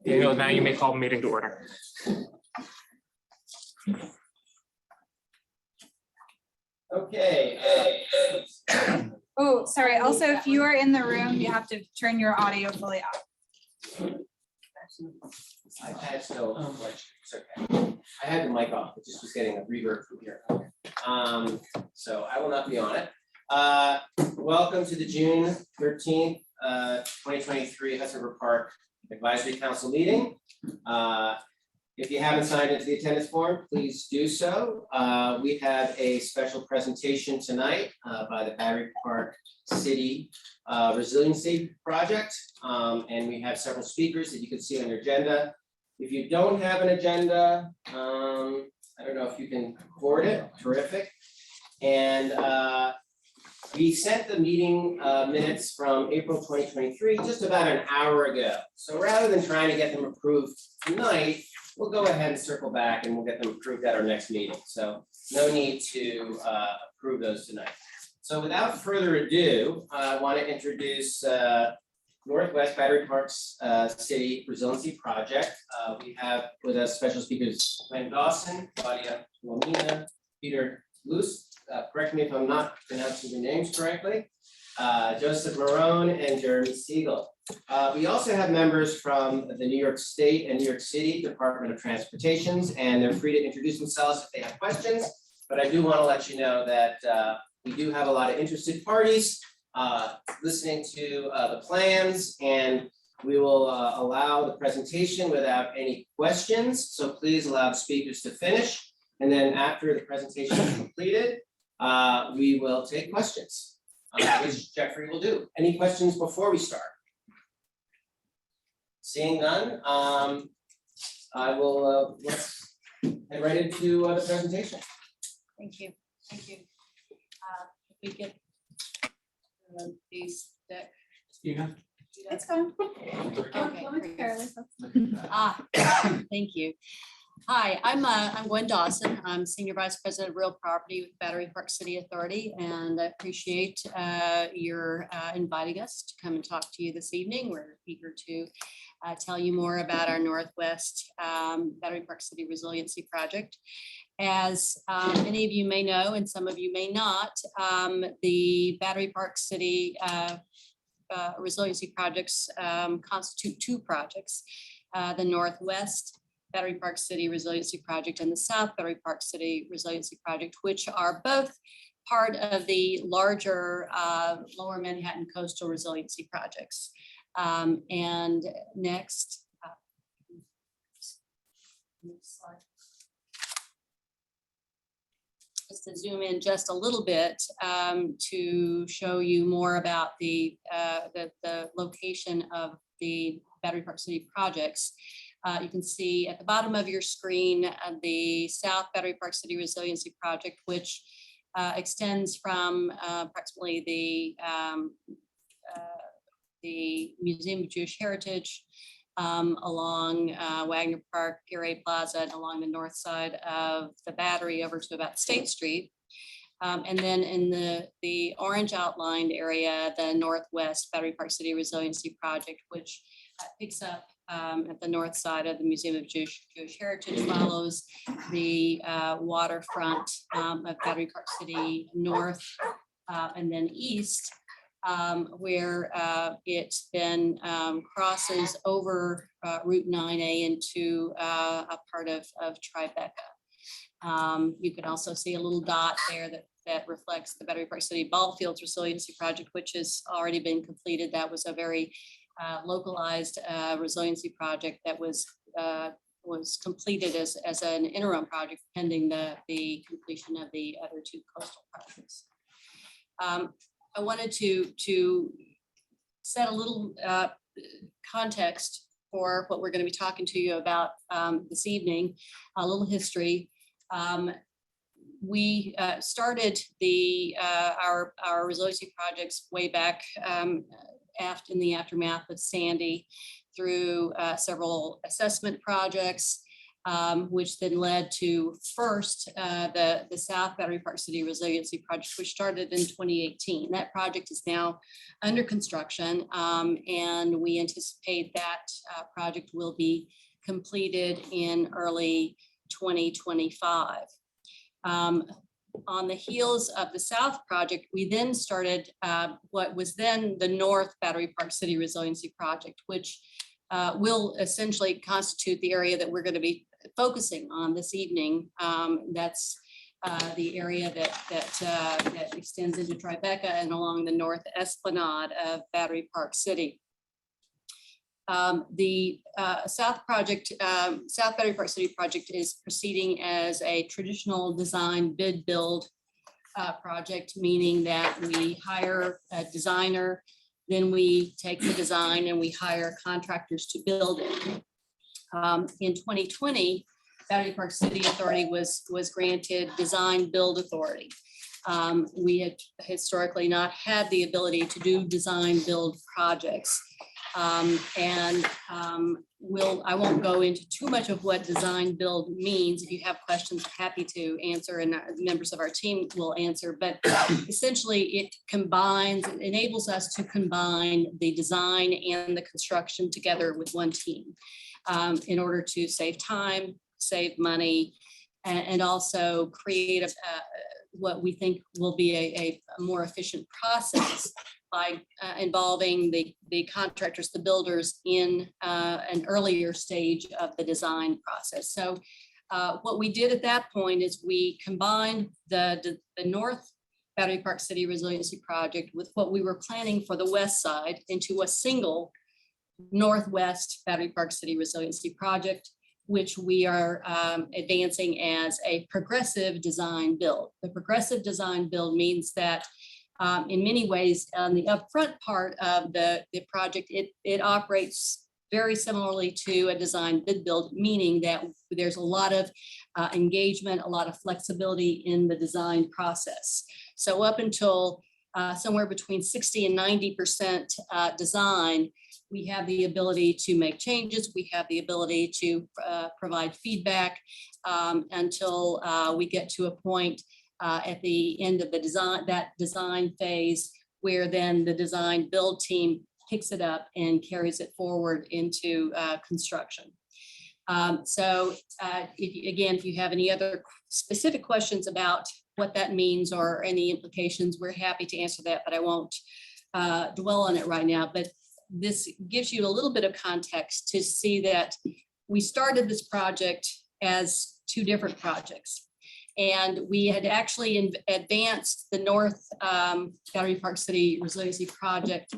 Daniel, now you may call the meeting to order. Okay. Oh, sorry. Also, if you are in the room, you have to turn your audio fully off. I had it's okay. I had the mic off, it just was getting a reverb from here. So I will not be on it. Welcome to the June 13th, 2023 Hudson River Park Advisory Council meeting. If you haven't signed into the attendance form, please do so. We have a special presentation tonight by the Battery Park City Resiliency Project. And we have several speakers that you can see on your agenda. If you don't have an agenda, I don't know if you can forward it, terrific. And we sent the meeting minutes from April 2023 just about an hour ago. So rather than trying to get them approved tonight, we'll go ahead and circle back and we'll get them approved at our next meeting. So no need to approve those tonight. So without further ado, I want to introduce Northwest Battery Park's City Resiliency Project. We have with us special speakers Glenn Dawson, Claudia Lomina, Peter Luce, correct me if I'm not pronouncing your names correctly, Joseph Marone, and Jeremy Siegel. We also have members from the New York State and New York City Department of Transportations, and they're free to introduce themselves if they have questions. But I do want to let you know that we do have a lot of interested parties listening to the plans, and we will allow the presentation without any questions. So please allow the speakers to finish. And then after the presentation is completed, we will take questions, which Jeffrey will do. Any questions before we start? Seeing none, I will let's head right into the presentation. Thank you. Thank you. If we get these deck. It's fine. Okay. Thank you. Hi, I'm Gwen Dawson. I'm Senior Vice President of Real Property with Battery Park City Authority, and I appreciate your inviting us to come and talk to you this evening. We're eager to tell you more about our Northwest Battery Park City Resiliency Project. As many of you may know, and some of you may not, the Battery Park City Resiliency Projects constitute two projects, the Northwest Battery Park City Resiliency Project and the South Battery Park City Resiliency Project, which are both part of the larger Lower Manhattan Coastal Resiliency Projects. And next slide. Just to zoom in just a little bit to show you more about the location of the Battery Park City projects. You can see at the bottom of your screen the South Battery Park City Resiliency Project, which extends from approximately the Museum of Jewish Heritage along Wagner Park, Peoria Plaza, and along the north side of the Battery over to about State Street. And then in the orange outlined area, the Northwest Battery Park City Resiliency Project, which picks up at the north side of the Museum of Jewish Heritage, follows the waterfront of Battery Park City north and then east, where it then crosses over Route 9A into a part of Tribeca. You can also see a little dot there that reflects the Battery Park City Ball Fields Resiliency Project, which has already been completed. That was a very localized resiliency project that was completed as an interim project pending the completion of the other two coastal projects. I wanted to set a little context for what we're going to be talking to you about this evening, a little history. We started our resiliency projects way back in the aftermath of Sandy through several assessment projects, which then led to first the South Battery Park City Resiliency Project, which started in 2018. That project is now under construction, and we anticipate that project will be completed in early 2025. On the heels of the South project, we then started what was then the North Battery Park City Resiliency Project, which will essentially constitute the area that we're going to be focusing on this evening. That's the area that extends into Tribeca and along the north esplanade of Battery Park City. The South Battery Park City project is proceeding as a traditional design bid build project, meaning that we hire a designer, then we take the design and we hire contractors to build it. In 2020, Battery Park City Authority was granted design build authority. We had historically not had the ability to do design build projects. I won't go into too much of what design build means. If you have questions, happy to answer, and members of our team will answer. But essentially, it enables us to combine the design and the construction together with one team in order to save time, save money, and also create what we think will be a more efficient process by involving the contractors, the builders in an earlier stage of the design process. So what we did at that point is we combined the North Battery Park City Resiliency Project with what we were planning for the west side into a single Northwest Battery Park City Resiliency Project, which we are advancing as a progressive design build. The progressive design build means that in many ways, on the upfront part of the project, it operates very similarly to a design bid build, meaning that there's a lot of engagement, a lot of flexibility in the design process. So up until somewhere between 60 and 90% design, we have the ability to make changes. We have the ability to provide feedback until we get to a point at the end of the design phase, where then the design build team picks it up and carries it forward into construction. If you have any other specific questions about what that means or any implications, we're happy to answer that, but I won't dwell on it right now. But this gives you a little bit of context to see that we started this project as two different projects. And we had actually advanced the North Battery Park City Resiliency Project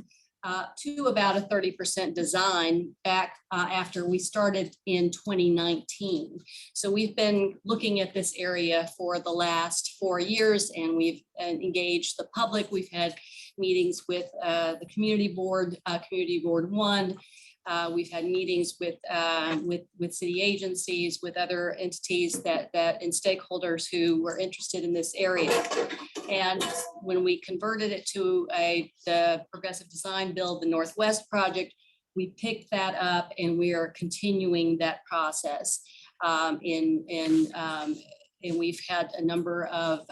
to about a 30% design back after we started in 2019. So we've been looking at this area for the last 4 years, and we've engaged the public. We've had meetings with the Community Board 1. We've had meetings with city agencies, with other entities and stakeholders who were interested in this area. And when we converted it to the progressive design build, the Northwest project, we picked that up and we are continuing that process. And we've had a number of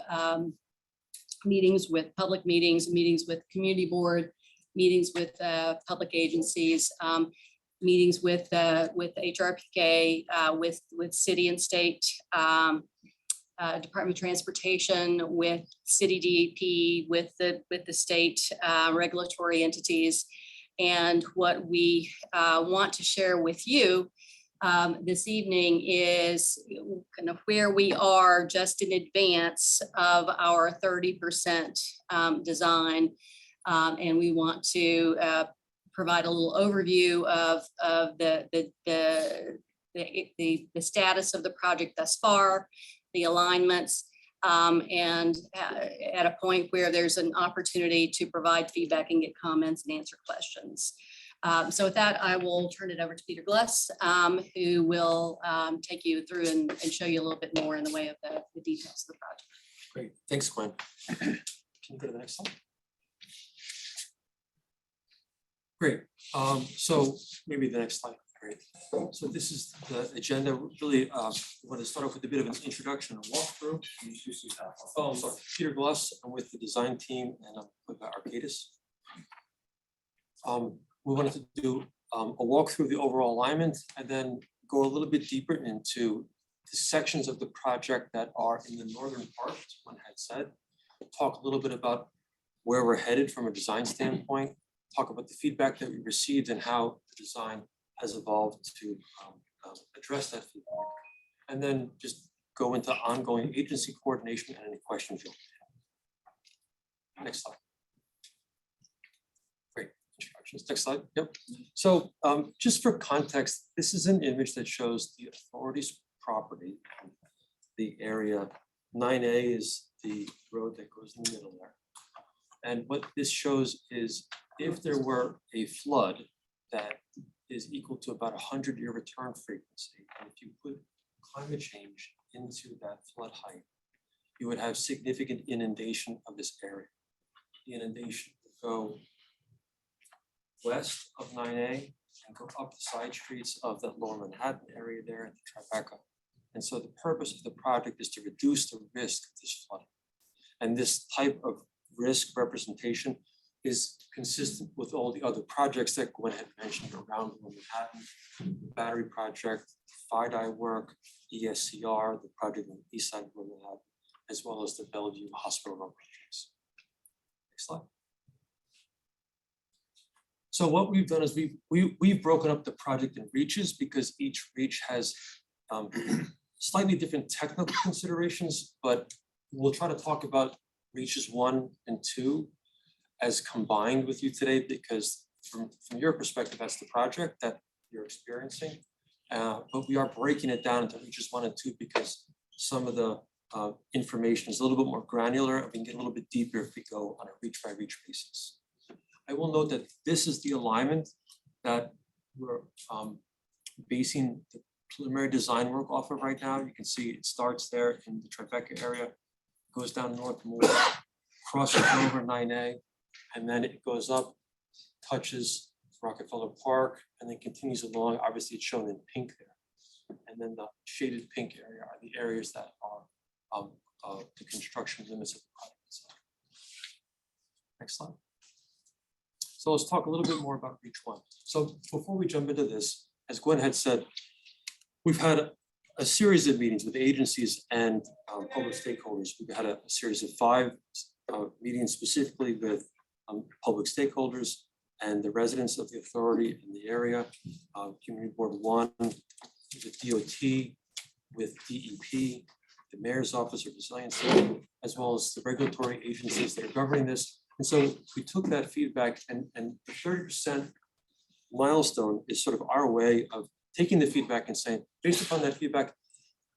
meetings with public meetings with Community Board, meetings with public agencies, meetings with HRPK, with city and state, Department of Transportation, with city DEP, with the state regulatory entities. And what we want to share with you this evening is kind of where we are just in advance of our 30% design. And we want to provide a little overview of the status of the project thus far, the alignments, and at a point where there's an opportunity to provide feedback and get comments and answer questions. So with that, I will turn it over to Peter Gless, who will take you through and show you a little bit more in the way of the details of the project. Great, thanks, Gwen. Can you go to the next slide? Great, so maybe the next slide. Great. So this is the agenda. Really, we want to start off with a bit of an introduction and walkthrough. Oh, I'm sorry, Peter Gloss. I'm with the design team and I'm with Arcadis. We wanted to do a walk through the overall alignment and then go a little bit deeper into the sections of the project that are in the northern part, as one had said. Talk a little bit about where we're headed from a design standpoint. Talk about the feedback that we received and how the design has evolved to address that feedback. And then just go into ongoing agency coordination and any questions you'll have. Next slide. Great, introductions. Next slide. Yep. So just for context, this is an image that shows the authority's property. The area 9A is the road that goes in the middle there. And what this shows is if there were a flood that is equal to about 100-year return frequency, and if you put climate change into that flood height, you would have significant inundation of this area. The inundation would go west of 9A and go up the side streets of that lower Manhattan area there in the Tribeca. And so the purpose of the project is to reduce the risk of this flooding. And this type of risk representation is consistent with all the other projects that Gwen had mentioned around Manhattan, the battery project, FIDI work, ESCR, the project on the east side of Manhattan, as well as the Bellevue Hospital Road projects. Next slide. So what we've done is we've broken up the project in reaches because each reach has slightly different technical considerations, but we'll try to talk about reaches 1 and 2 as combined with you today, because from your perspective, that's the project that you're experiencing. But we are breaking it down into reaches 1 and 2 because some of the information is a little bit more granular and we can get a little bit deeper if we go on a reach by reach basis. I will note that this is the alignment that we're basing the preliminary design work off of right now. You can see it starts there in the Tribeca area, goes down north more, crosses over 9A, and then it goes up, touches Rockefeller Park, and then continues along. Obviously, it's shown in pink there. And then the shaded pink area are the areas that are the construction limits of the project itself. Next slide. So let's talk a little bit more about reach 1. So before we jump into this, as Gwen had said, we've had a series of meetings with agencies and public stakeholders. We've had a series of 5 meetings specifically with public stakeholders and the residents of the authority in the area, Community Board 1, with DOT, with DEP, the Mayor's Office of Resiliency, as well as the regulatory agencies that are governing this. And so we took that feedback and the 30% milestone is sort of our way of taking the feedback and saying, based upon that feedback,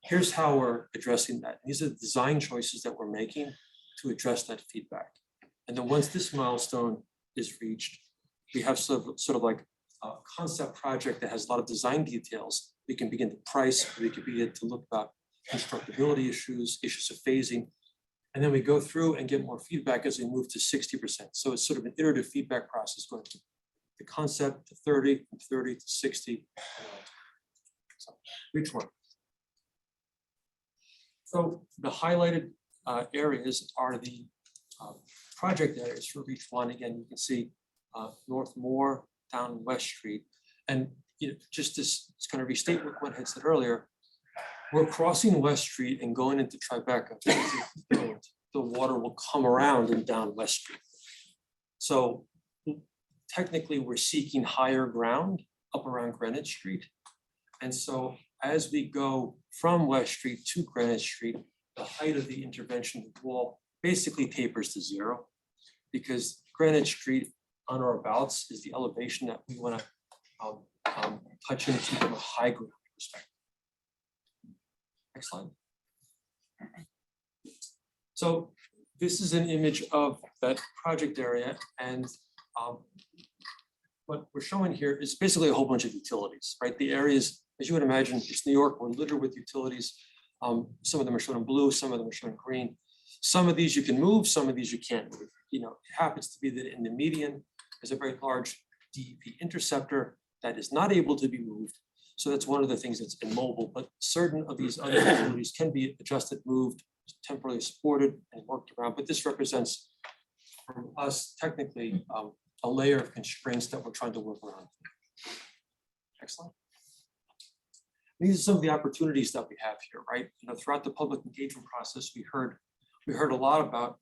here's how we're addressing that. These are the design choices that we're making to address that feedback. And then once this milestone is reached, we have sort of like a concept project that has a lot of design details. We can begin to price, we can begin to look about constructability issues, issues of phasing. And then we go through and get more feedback as we move to 60%. So it's sort of an iterative feedback process going from the concept to 30, from 30 to 60. So reach 1. So the highlighted areas are the project areas for reach 1. Again, you can see North Moore, down West Street. And just to kind of restate what Gwen had said earlier, we're crossing West Street and going into Tribeca. The water will come around and down West Street. So technically we're seeking higher ground up around Greenwich Street. And so as we go from West Street to Greenwich Street, the height of the intervention wall basically tapers to 0 because Greenwich Street on or abouts is the elevation that we want to touch into from a high ground perspective. Next slide. So this is an image of that project area, and what we're showing here is basically a whole bunch of utilities, right? The areas, as you would imagine, it's New York, we're littered with utilities. Some of them are shown in blue, some of them are shown in green. Some of these you can move, some of these you can't move. It happens to be that in the median, there's a very large DEP interceptor, that is not able to be moved. So that's one of the things that's immobile, but certain of these other facilities can be adjusted, moved, temporarily supported and worked around. But this represents from us technically a layer of constraints that we're trying to work around. Excellent. These are some of the opportunities that we have here, right? You know, throughout the public engagement process, we heard a lot about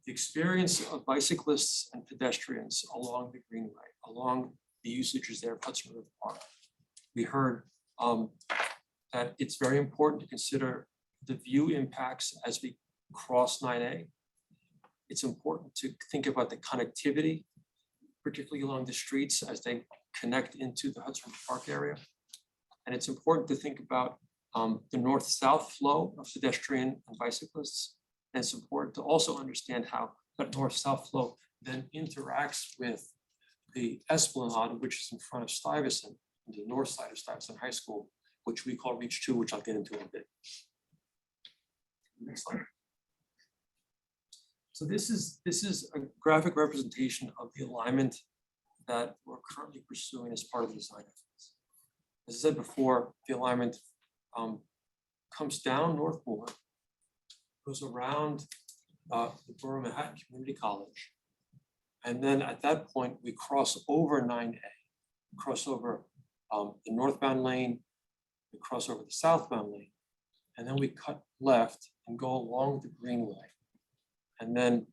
the experience of bicyclists and pedestrians along the Greenway, along the usages there of Hudson River Park. We heard that it's very important to consider the view impacts as we cross 9A. It's important to think about the connectivity, particularly along the streets as they connect into the Hudson River Park area. And it's important to think about the north-south flow of pedestrian and bicyclists. And it's important to also understand how that north-south flow then interacts with the Esplanade, which is in front of Stuyvesant, the north side of Stuyvesant High School, which we call Reach 2, which I'll get into in a bit. Next slide. So this is a graphic representation of the alignment that we're currently pursuing as part of the design efforts. As I said before, the alignment comes down North Boulevard, goes around the Borough Manhattan Community College, and then at that point we cross over 9A, cross over the northbound lane, we cross over the southbound lane, and then we cut left and go along the Greenway. And then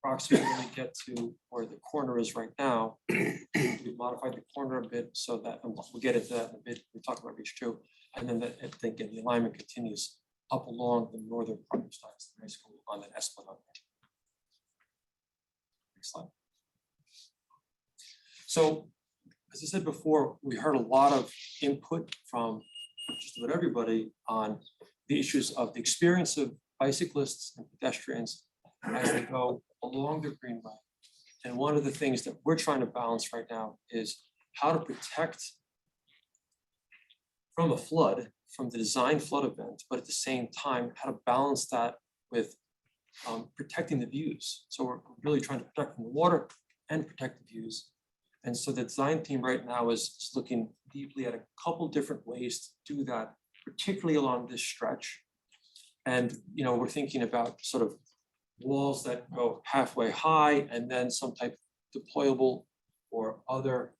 approximately when we get to where the corner is right now, we've modified the corner a bit so that, and we'll get into that in a bit, we talk about Reach 2, and then I think the alignment continues up along the northern part of Stuyvesant High School on that Esplanade. Next slide. So, as I said before, we heard a lot of input from just about everybody on the issues of the experience of bicyclists and pedestrians as they go along the Greenway. And one of the things that we're trying to balance right now is how to protect from a flood, from the design flood event, but at the same time, how to balance that with protecting the views. So we're really trying to protect from the water and protect the views. And so the design team right now is looking deeply at a couple different ways to do that, particularly along this stretch. And we're thinking about sort of walls that go halfway high and then some type of deployable or other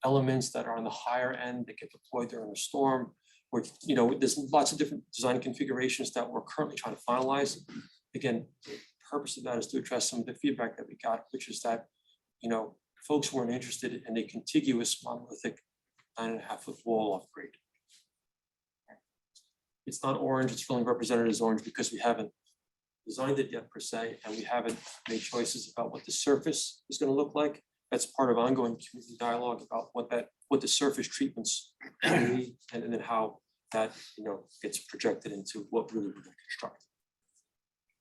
elements that are on the higher end that get deployed during a storm. Where there's lots of different design configurations that we're currently trying to finalize. Again, the purpose of that is to address some of the feedback that we got, which is that folks weren't interested in a contiguous monolithic 9.5-foot wall off grade. It's not orange, it's really represented as orange because we haven't designed it yet per se, and we haven't made choices about what the surface is going to look like. That's part of ongoing community dialogue about what the surface treatments will be, and then how that gets projected into what really we're going to construct.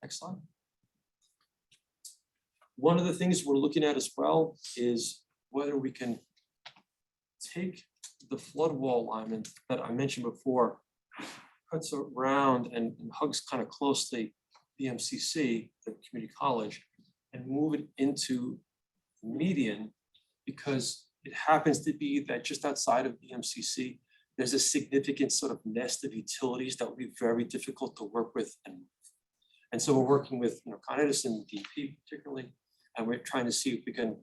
Next slide. One of the things we're looking at as well is whether we can take the flood wall alignment that I mentioned before, cuts around and hugs kind of closely the MCC, the community college, and move it into the median, because it happens to be that just outside of the MCC, there's a significant sort of nest of utilities that would be very difficult to work with and move. And so we're working with Con Edison, DP particularly, and we're trying to see if we can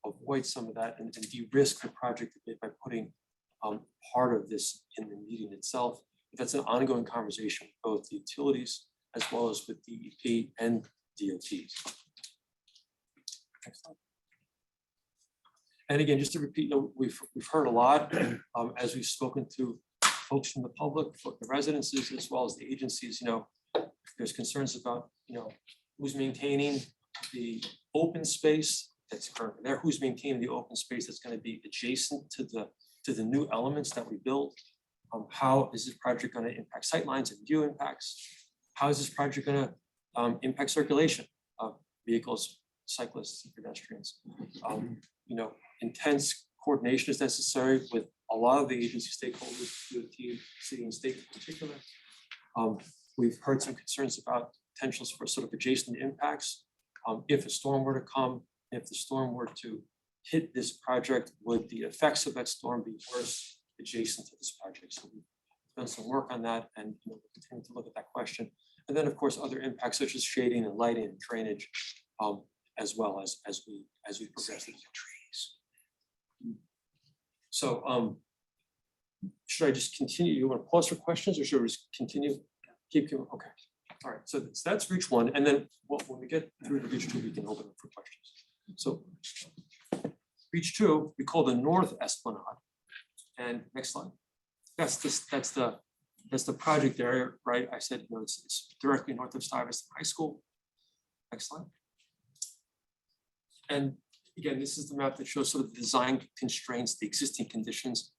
avoid some of that and de-risk the project a bit by putting part of this in the median itself. But that's an ongoing conversation with both the utilities as well as with DEP and DOTs. Next slide. And again, just to repeat, we've heard a lot as we've spoken to folks from the public, the residences, as well as the agencies. There's concerns about who's maintaining the open space that's currently there, who's maintaining the open space that's going to be adjacent to the new elements that we build. How is this project going to impact sightlines and view impacts? How is this project going to impact circulation of vehicles, cyclists, and pedestrians? Intense coordination is necessary with a lot of the agency stakeholders, DOT, city and state in particular. We've heard some concerns about potentials for sort of adjacent impacts. If a storm were to come, if the storm were to hit this project, would the effects of that storm be worse adjacent to this project? So we've done some work on that, and we'll continue to look at that question. And then, of course, other impacts such as shading and lighting and drainage, as well as we progress through the trees. So should I just continue? You want to pause for questions, or should we just continue? Keep going. Okay. All right. So that's reach one, and then when we get through to reach two, we can open up for questions. So reach two, we call the North Esplanade. And next slide. That's the project area, right? I said, it's directly north of Stuyvesant High School. Next slide. And again, this is the map that shows sort of the design constraints, the existing conditions.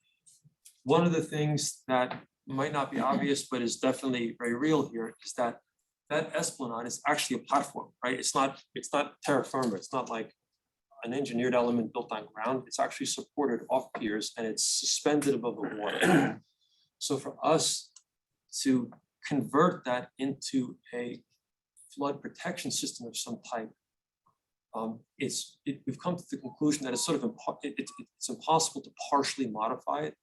One of the things that might not be obvious, but is definitely very real here, is that esplanade is actually a platform, right? It's not terra firma. It's not like an engineered element built on ground. It's actually supported off piers, and it's suspended above the water. So for us to convert that into a flood protection system of some type, we've come to the conclusion that it's sort of it's impossible to partially modify it.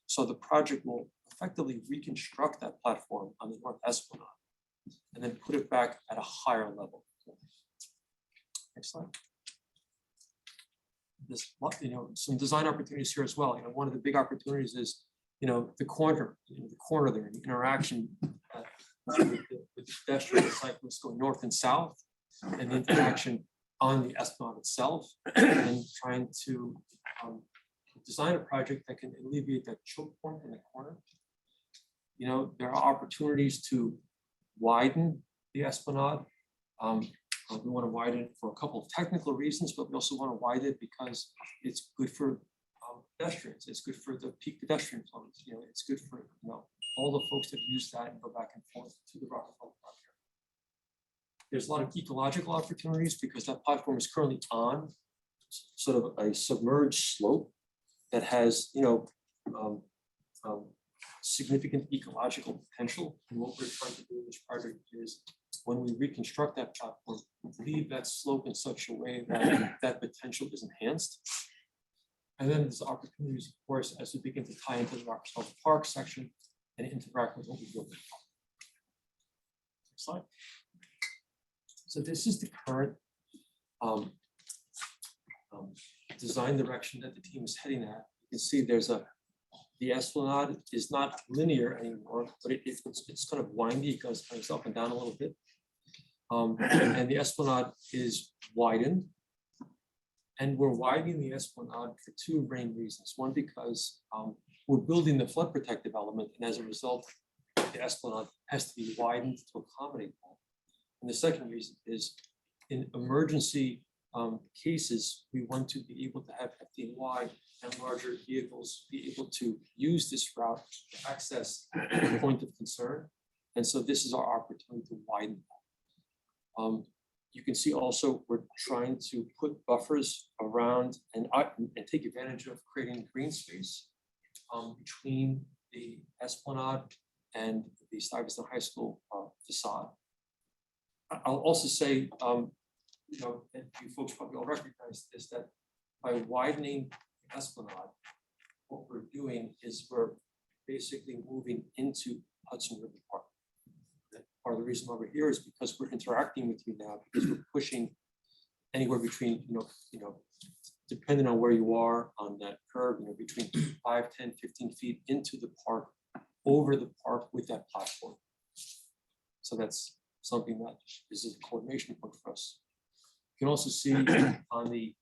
So the project will effectively reconstruct that platform on the North Esplanade and then put it back at a higher level. Next slide. This, some design opportunities here as well. One of the big opportunities is, the corner there, the interaction with the pedestrian cyclists going north and south, and the interaction on the Esplanade itself, and trying to design a project that can alleviate that choke point in the corner. There are opportunities to widen the Esplanade. We want to widen it for a couple of technical reasons, but we also want to widen it because it's good for pedestrians. It's good for the peak pedestrian flows. It's good for all the folks that use that and go back and forth to the Rockefeller Park area. There's a lot of ecological opportunities because that platform is currently on sort of a submerged slope that has significant ecological potential. And what we're trying to do in this project is, when we reconstruct that platform, leave that slope in such a way that that potential is enhanced. And then there's opportunities, of course, as we begin to tie into the Rockefeller Park section and interact with what we built. Next slide. So this is the current design direction that the team is heading at. You can see the Esplanade is not linear anymore, but it's kind of windy. It goes up and down a little bit. And the Esplanade is widened. And we're widening the Esplanade for two main reasons. One, because we're building the flood protective element, and as a result, the Esplanade has to be widened to accommodate that. And the second reason is, in emergency cases, we want to be able to have FDNY and larger vehicles be able to use this route to access the point of concern. And so this is our opportunity to widen that. You can see also we're trying to put buffers around and take advantage of creating green space between the Esplanade and the Stuyvesant High School facade. I'll also say, and you folks probably all recognize this, that by widening the Esplanade, what we're doing is we're basically moving into Hudson River Park. Part of the reason why we're here is because we're interacting with you now, because we're pushing anywhere between, depending on where you are on that curve, between 5, 10, 15 feet into the park, over the park with that platform. So that's something that is a coordination point for us. You can also see on the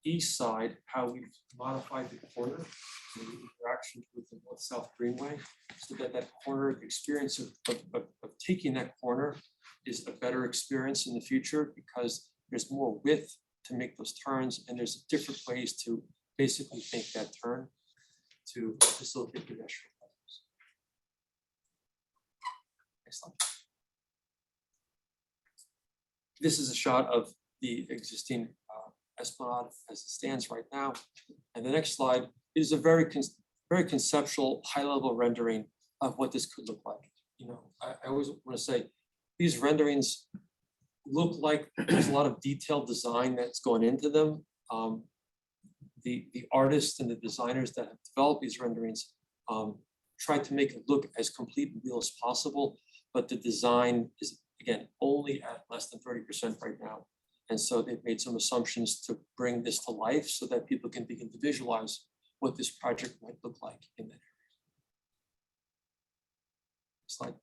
east side how we've modified the corner, the interaction with the north-south greenway, so that that corner experience of taking that corner is a better experience in the future, because there's more width to make those turns, and there's different ways to basically make that turn to facilitate pedestrian flows. Next slide. This is a shot of the existing Esplanade as it stands right now. And the next slide is a very conceptual, high-level rendering of what this could look like. I always want to say these renderings look like there's a lot of detailed design that's going into them. the artists and the designers that have developed these renderings tried to make it look as complete and real as possible, but the design is, again, only at less than 30% right now. And so they've made some assumptions to bring this to life so that people can begin to visualize what this project might look like in that area. Slide.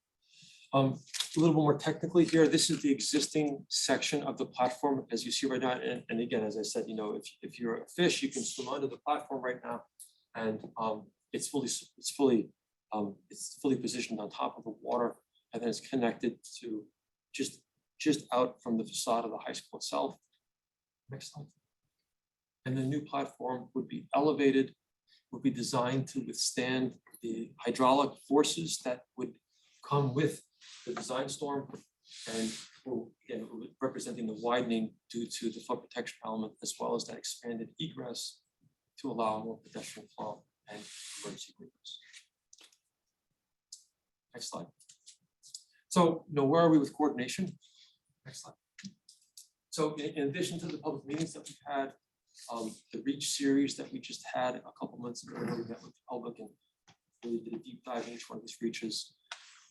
A little bit more technically here, this is the existing section of the platform as you see right now. And again, as I said, you know, if you're a fish, you can swim under the platform right now. And it's fully positioned on top of the water, and then it's connected to just out from the facade of the high school itself. Next slide. And the new platform would be elevated, would be designed to withstand the hydraulic forces that would come with the design storm, and again, representing the widening due to the flood protection element, as well as that expanded egress to allow more pedestrian flow and emergency egress. Next slide. So, you know, where are we with coordination? Next slide. So in addition to the public meetings that we've had, the REACH series that we just had a couple months ago, where we met with the public and really did a deep dive in each one of these reaches.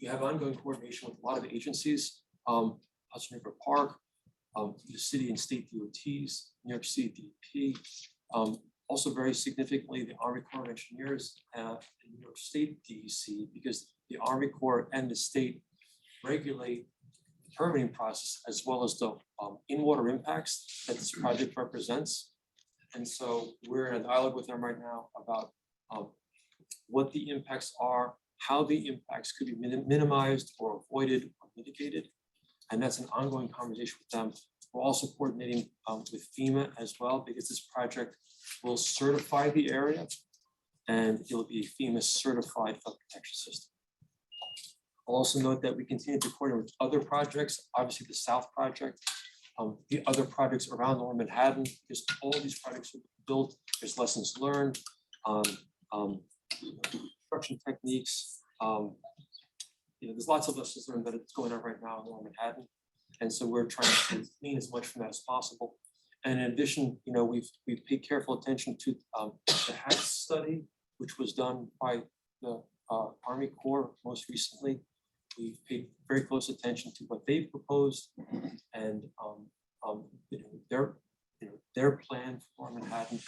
We have ongoing coordination with a lot of agencies, Hudson River Park, the city and state DOTs, New York City DEP, also very significantly the Army Corps of Engineers and New York State DEC, because the Army Corps and the state regulate the permitting process as well as the in-water impacts that this project represents. And so we're in a dialogue with them right now about what the impacts are, how the impacts could be minimized or avoided or mitigated. And that's an ongoing conversation with them. We're also coordinating with FEMA as well, because this project will certify the area and it'll be a FEMA certified flood protection system. I'll also note that we continue to coordinate with other projects, obviously the South project, the other projects around Lower Manhattan, because all these projects are built, there's lessons learned, construction techniques. You know, there's lots of lessons learned that it's going on right now in Lower Manhattan. And so we're trying to glean as much from that as possible. And in addition, you know, we've paid careful attention to the HAT study, which was done by the Army Corps most recently. We've paid very close attention to what they proposed and their plan for Manhattan,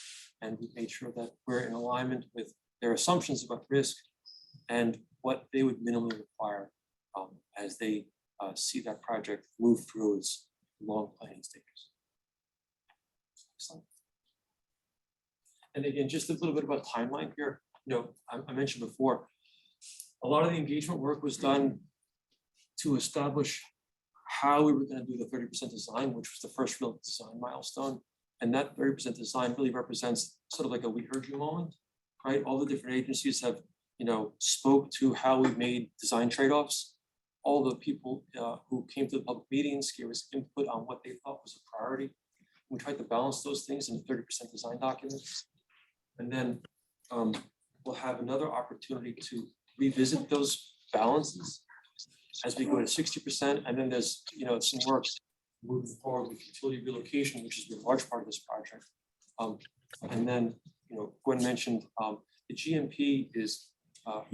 and we've made sure that we're in alignment with their assumptions about risk and what they would minimally require as they see that project move through its long planning stages. Excellent. And again, just a little bit about timeline here. You know, I mentioned before, a lot of the engagement work was done to establish how we were going to do the 30% design, which was the first real design milestone. And that 30% design really represents sort of like a we heard you moment, right? All the different agencies have, you know, spoke to how we made design trade-offs. All the people who came to the public meetings gave us input on what they thought was a priority. We tried to balance those things in the 30% design documents. And then we'll have another opportunity to revisit those balances as we go to 60%. And then there's, you know, some work moving forward with utility relocation, which is a large part of this project. And then, you know, Gwen mentioned the GMP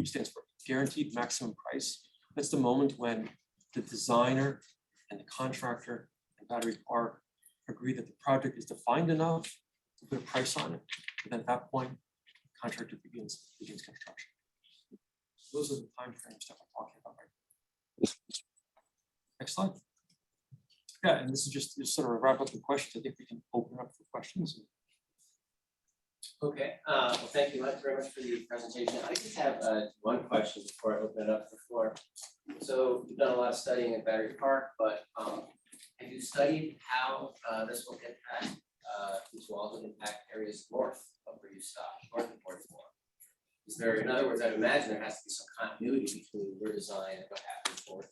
stands for guaranteed maximum price. That's the moment when the designer and the contractor and Battery Park agree that the project is defined enough to put a price on it. And then at that point, the contractor begins construction. Those are the timeframes that we're talking about right now. Next slide. Yeah, and this is just to sort of wrap up the questions. I think we can open up for questions. Okay, well, thank you very much for the presentation. I just have one question before I open it up to the floor. So you've done a lot of studying at Battery Park, but have you studied how this will impact, these walls will impact areas north of where you stop, north of 44? Is there, in other words, I'd imagine there has to be some continuity between your design and what happens north.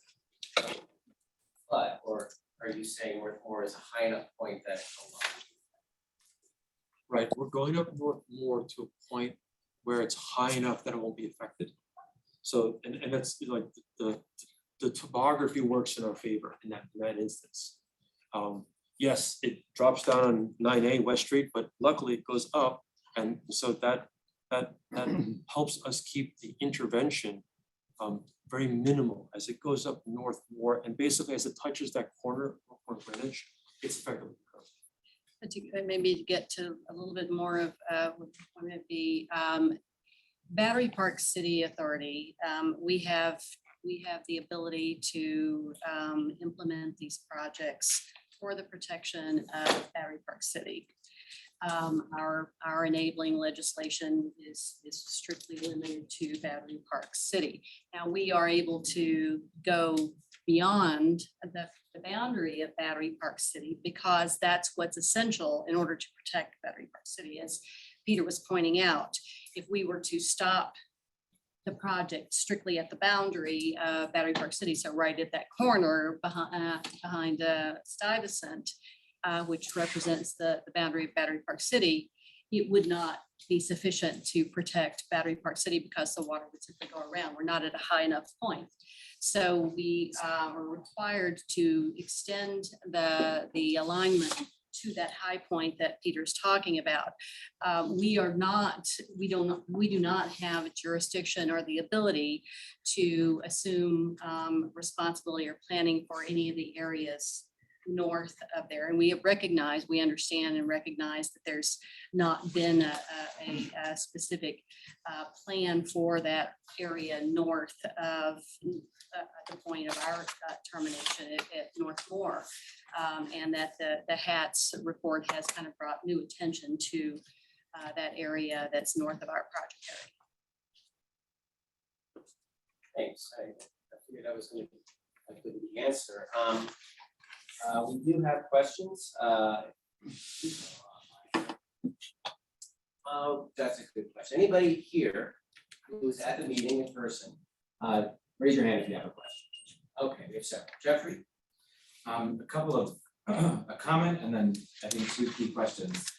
But, or are you saying north more is a high enough point that it's aligned? Right, we're going up north more to a point where it's high enough that it won't be affected. So, and that's like the topography works in our favor in that instance. Yes, it drops down on 9A West Street, but luckily it goes up And so that helps us keep the intervention very minimal as it goes up north more, and basically as it touches that corner or Greenwich, it's effectively covered. But to maybe get to a little bit more of the Battery Park City Authority, we have the ability to implement these projects for the protection of Battery Park City. Our enabling legislation is strictly limited to Battery Park City. Now, we are able to go beyond the boundary of Battery Park City because that's what's essential in order to protect Battery Park City. As Peter was pointing out, if we were to stop the project strictly at the boundary of Battery Park City, so right at that corner behind Stuyvesant, which represents the boundary of Battery Park City, it would not be sufficient to protect Battery Park City because the water would simply go around. We're not at a high enough point. So we are required to extend the alignment to that high point that Peter's talking about. We do not have jurisdiction or the ability to assume responsibility or planning for any of the areas north of there. And we understand and recognize that there's not been a specific plan for that area north of the point of our termination at North Moore. And that the HATS report has kind of brought new attention to that area that's north of our project area. Thanks. I figured I was going to give the answer. We do have questions. That's a good question. Anybody here who was at the meeting in person, raise your hand if you have a question. Okay, we have several. Jeffrey? A couple of a comment and then I think two key questions.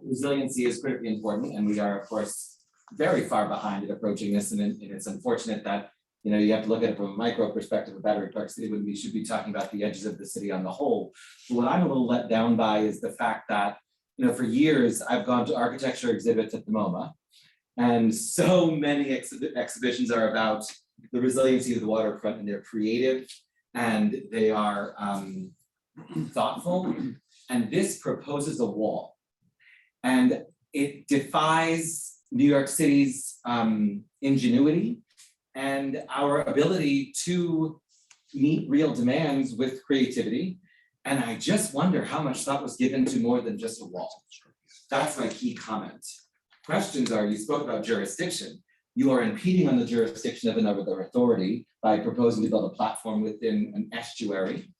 Resiliency is critically important, and we are, of course, very far behind at approaching this. And it's unfortunate that you have to look at it from a micro perspective of Battery Park City when we should be talking about the edges of the city on the whole. But what I'm a little let down by is the fact that for years I've gone to architecture exhibits at the MoMA, and so many exhibitions are about the resiliency of the waterfront, and they're creative and they are thoughtful. And this proposes a wall, and it defies New York City's ingenuity and our ability to meet real demands with creativity. And I just wonder how much thought was given to more than just a wall. That's my key comment. Questions are, you spoke about jurisdiction. You are impeding on the jurisdiction of another authority by proposing to build a platform within an estuary.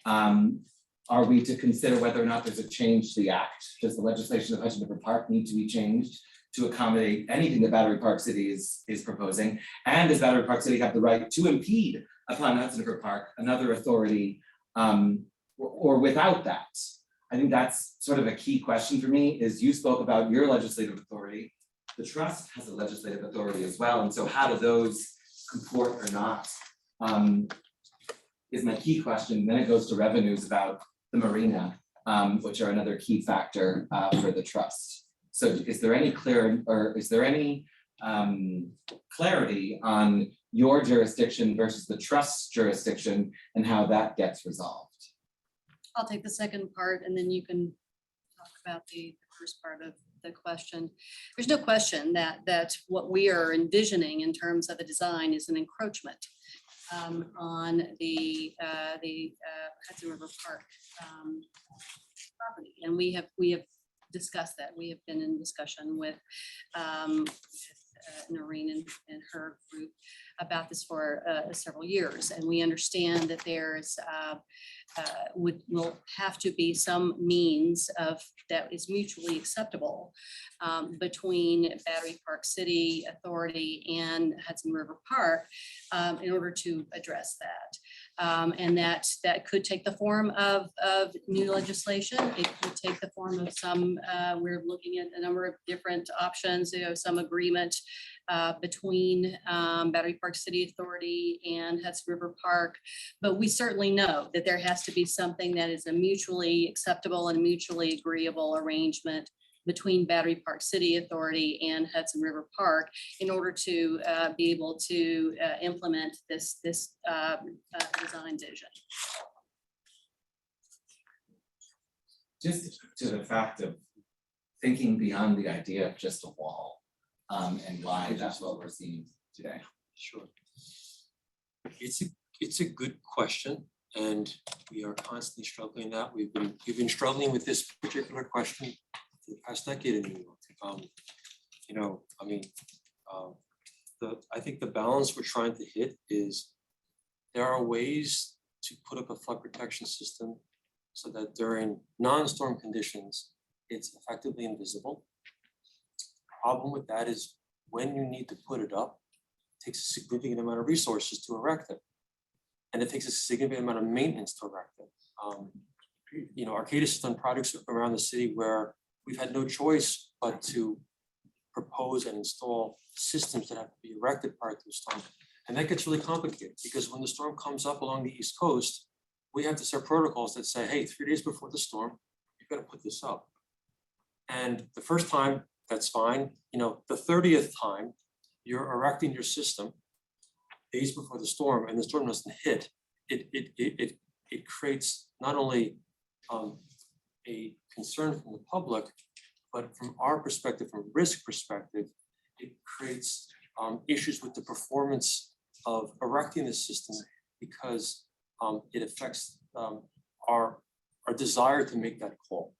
Are we to consider whether or not there's a change to the act? Does the legislation of Hudson River Park need to be changed to accommodate anything that Battery Park City is proposing? And does Battery Park City have the right to impede upon Hudson River Park, another authority, or without that? I think that's sort of a key question for me. Is you spoke about your legislative authority. The trust has a legislative authority as well. And so how do those comport or not is my key question. Then it goes to revenues about the marina, which are another key factor for the trust. So is there any clarity on your jurisdiction versus the trust's jurisdiction and how that gets resolved? I'll take the second part and then you can talk about the first part of the question. There's no question that what we are envisioning in terms of the design is an encroachment on the Hudson River Park property. And we have discussed that. We have been in discussion with Noreen and her group about this for several years. And we understand that there's will have to be some means of that is mutually acceptable between Battery Park City Authority and Hudson River Park in order to address that. And that could take the form of new legislation. It could take the form of some, we're looking at a number of different options, some agreement between Battery Park City Authority and Hudson River Park. But we certainly know that there has to be something that is a mutually acceptable and mutually agreeable arrangement between Battery Park City Authority and Hudson River Park in order to be able to implement this design vision. Just to the fact of thinking beyond the idea of just a wall, and why that's what we're seeing today. Sure. It's a good question, and we are constantly struggling that. We've been struggling with this particular question for the past decade in New York. I think the balance we're trying to hit is there are ways to put up a flood protection system so that during non-storm conditions, it's effectively invisible. Problem with that is when you need to put it up, it takes a significant amount of resources to erect it. And it takes a significant amount of maintenance to erect it. Arcadis has done projects around the city where we've had no choice but to propose and install systems that have to be erected prior to a storm. And that gets really complicated because when the storm comes up along the East Coast, we have to set protocols that say, hey, 3 days before the storm, you've got to put this up. And the first time, that's fine. The 30th time, you're erecting your system days before the storm and the storm doesn't hit. It creates not only a concern from the public, but from our perspective, from a risk perspective, it creates issues with the performance of erecting the system because it affects our desire to make that call.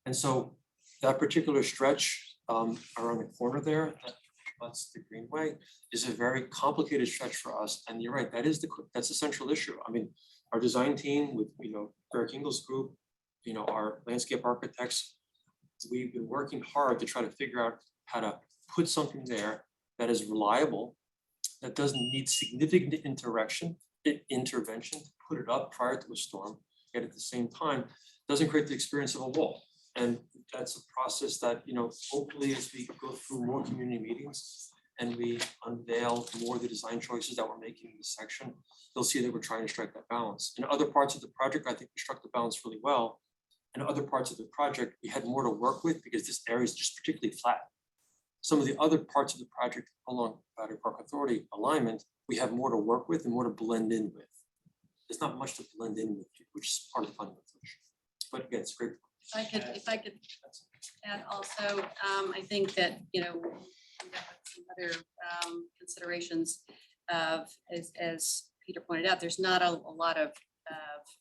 And so that particular stretch around the corner there, that's the Greenway, is a very complicated stretch for us. And you're right, that's a central issue. I mean, our design team with Eric Ingles' group, our landscape architects, we've been working hard to try to figure out how to put something there that is reliable, that doesn't need significant intervention to put it up prior to a storm, yet at the same time doesn't create the experience of a wall. And that's a process that, hopefully as we go through more community meetings and we unveil more of the design choices that we're making in this section, you'll see that we're trying to strike that balance. In other parts of the project, I think we struck the balance really well. In other parts of the project, we had more to work with because this area is just particularly flat. Some of the other parts of the project along Battery Park Authority alignment, we have more to work with and more to blend in with. There's not much to blend in with, which is part of the fun of it. But again, it's great. If I could add also, I think that, we have some other considerations of, as Peter pointed out, there's not a lot of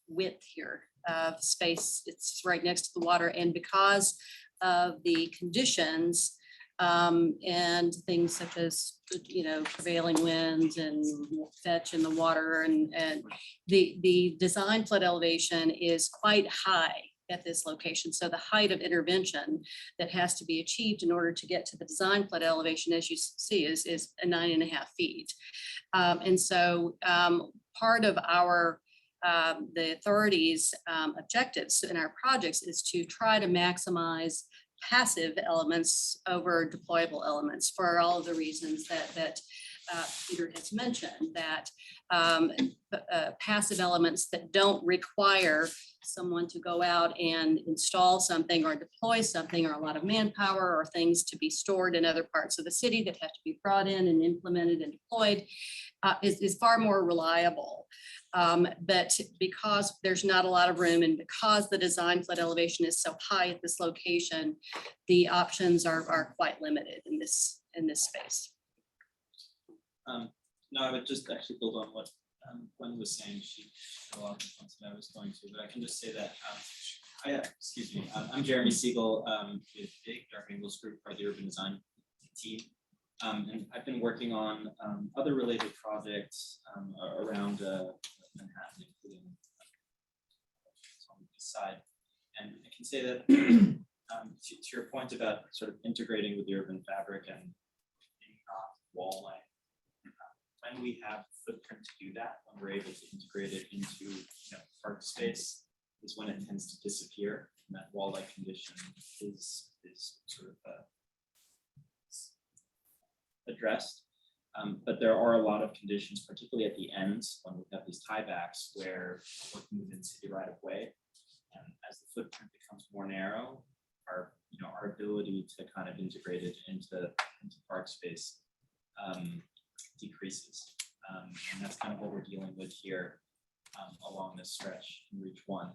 width here of space. It's right next to the water, and because of the conditions and things such as prevailing winds and fetch in the water, and the design flood elevation is quite high at this location. So the height of intervention that has to be achieved in order to get to the design flood elevation, as you see, is 9.5 feet. And so part of our the authority's objectives in our projects is to try to maximize passive elements over deployable elements for all of the reasons that Peter has mentioned, that passive elements that don't require someone to go out and install something or deploy something, or a lot of manpower, or things to be stored in other parts of the city that have to be brought in and implemented and deployed, is far more reliable. But because there's not a lot of room, and because the design flood elevation is so high at this location, the options are quite limited in this space. No, I would just actually build on what Gwen was saying. She had a lot of the points that I was going to, but I can just say that, I'm Jeremy Siegel with Big Dark Angles Group, part of the urban design team. And I've been working on other related projects around Manhattan, including on the east side. And I can say that to your point about sort of integrating with the urban fabric and wall length, when we have footprint to do that, when we're able to integrate it into park space, is when it tends to disappear, and that wall-like condition is sort of addressed. But there are a lot of conditions, particularly at the ends, when we have these tiebacks, where we're working within city right of way, and as the footprint becomes more narrow, our our ability to kind of integrate it into park space decreases. And that's kind of what we're dealing with here along this stretch in Reach 1.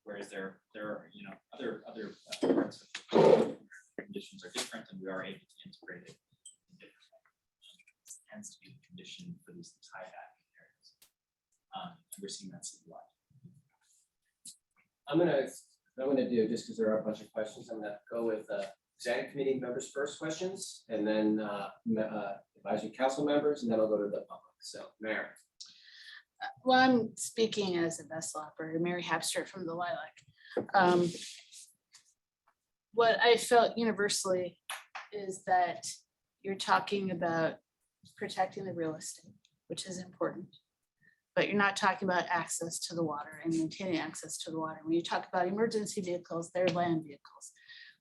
Whereas there are, other parts of the conditions are different, and we are able to integrate it in different ways. This tends to be the condition for these tie-back areas. And we're seeing that citywide. I'm gonna do, just because there are a bunch of questions, I'm gonna go with executive committee members first questions, and then advisory council members, and then I'll go to the public. So, Mayor. Well, I'm speaking as a vessel operator, Mary Hapster from the Lilac. What I felt universally is that you're talking about protecting the real estate, which is important. But you're not talking about access to the water and maintaining access to the water. When you talk about emergency vehicles, they're land vehicles.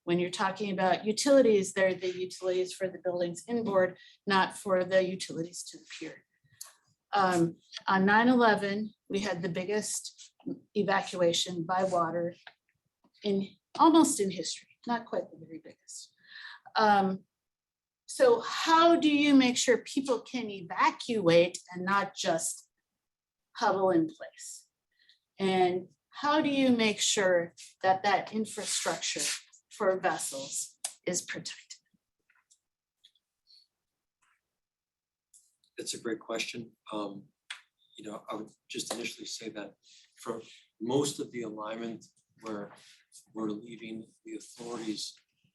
When you're talking about utilities, they're the utilities for the buildings inboard, not for the utilities to the pier. On 9/11, we had the biggest evacuation by water almost in history, not quite the very biggest. So how do you make sure people can evacuate and not just huddle in place? And how do you make sure that that infrastructure for vessels is protected? That's a great question. I would just initially say that for most of the alignment where we're leaving the authority's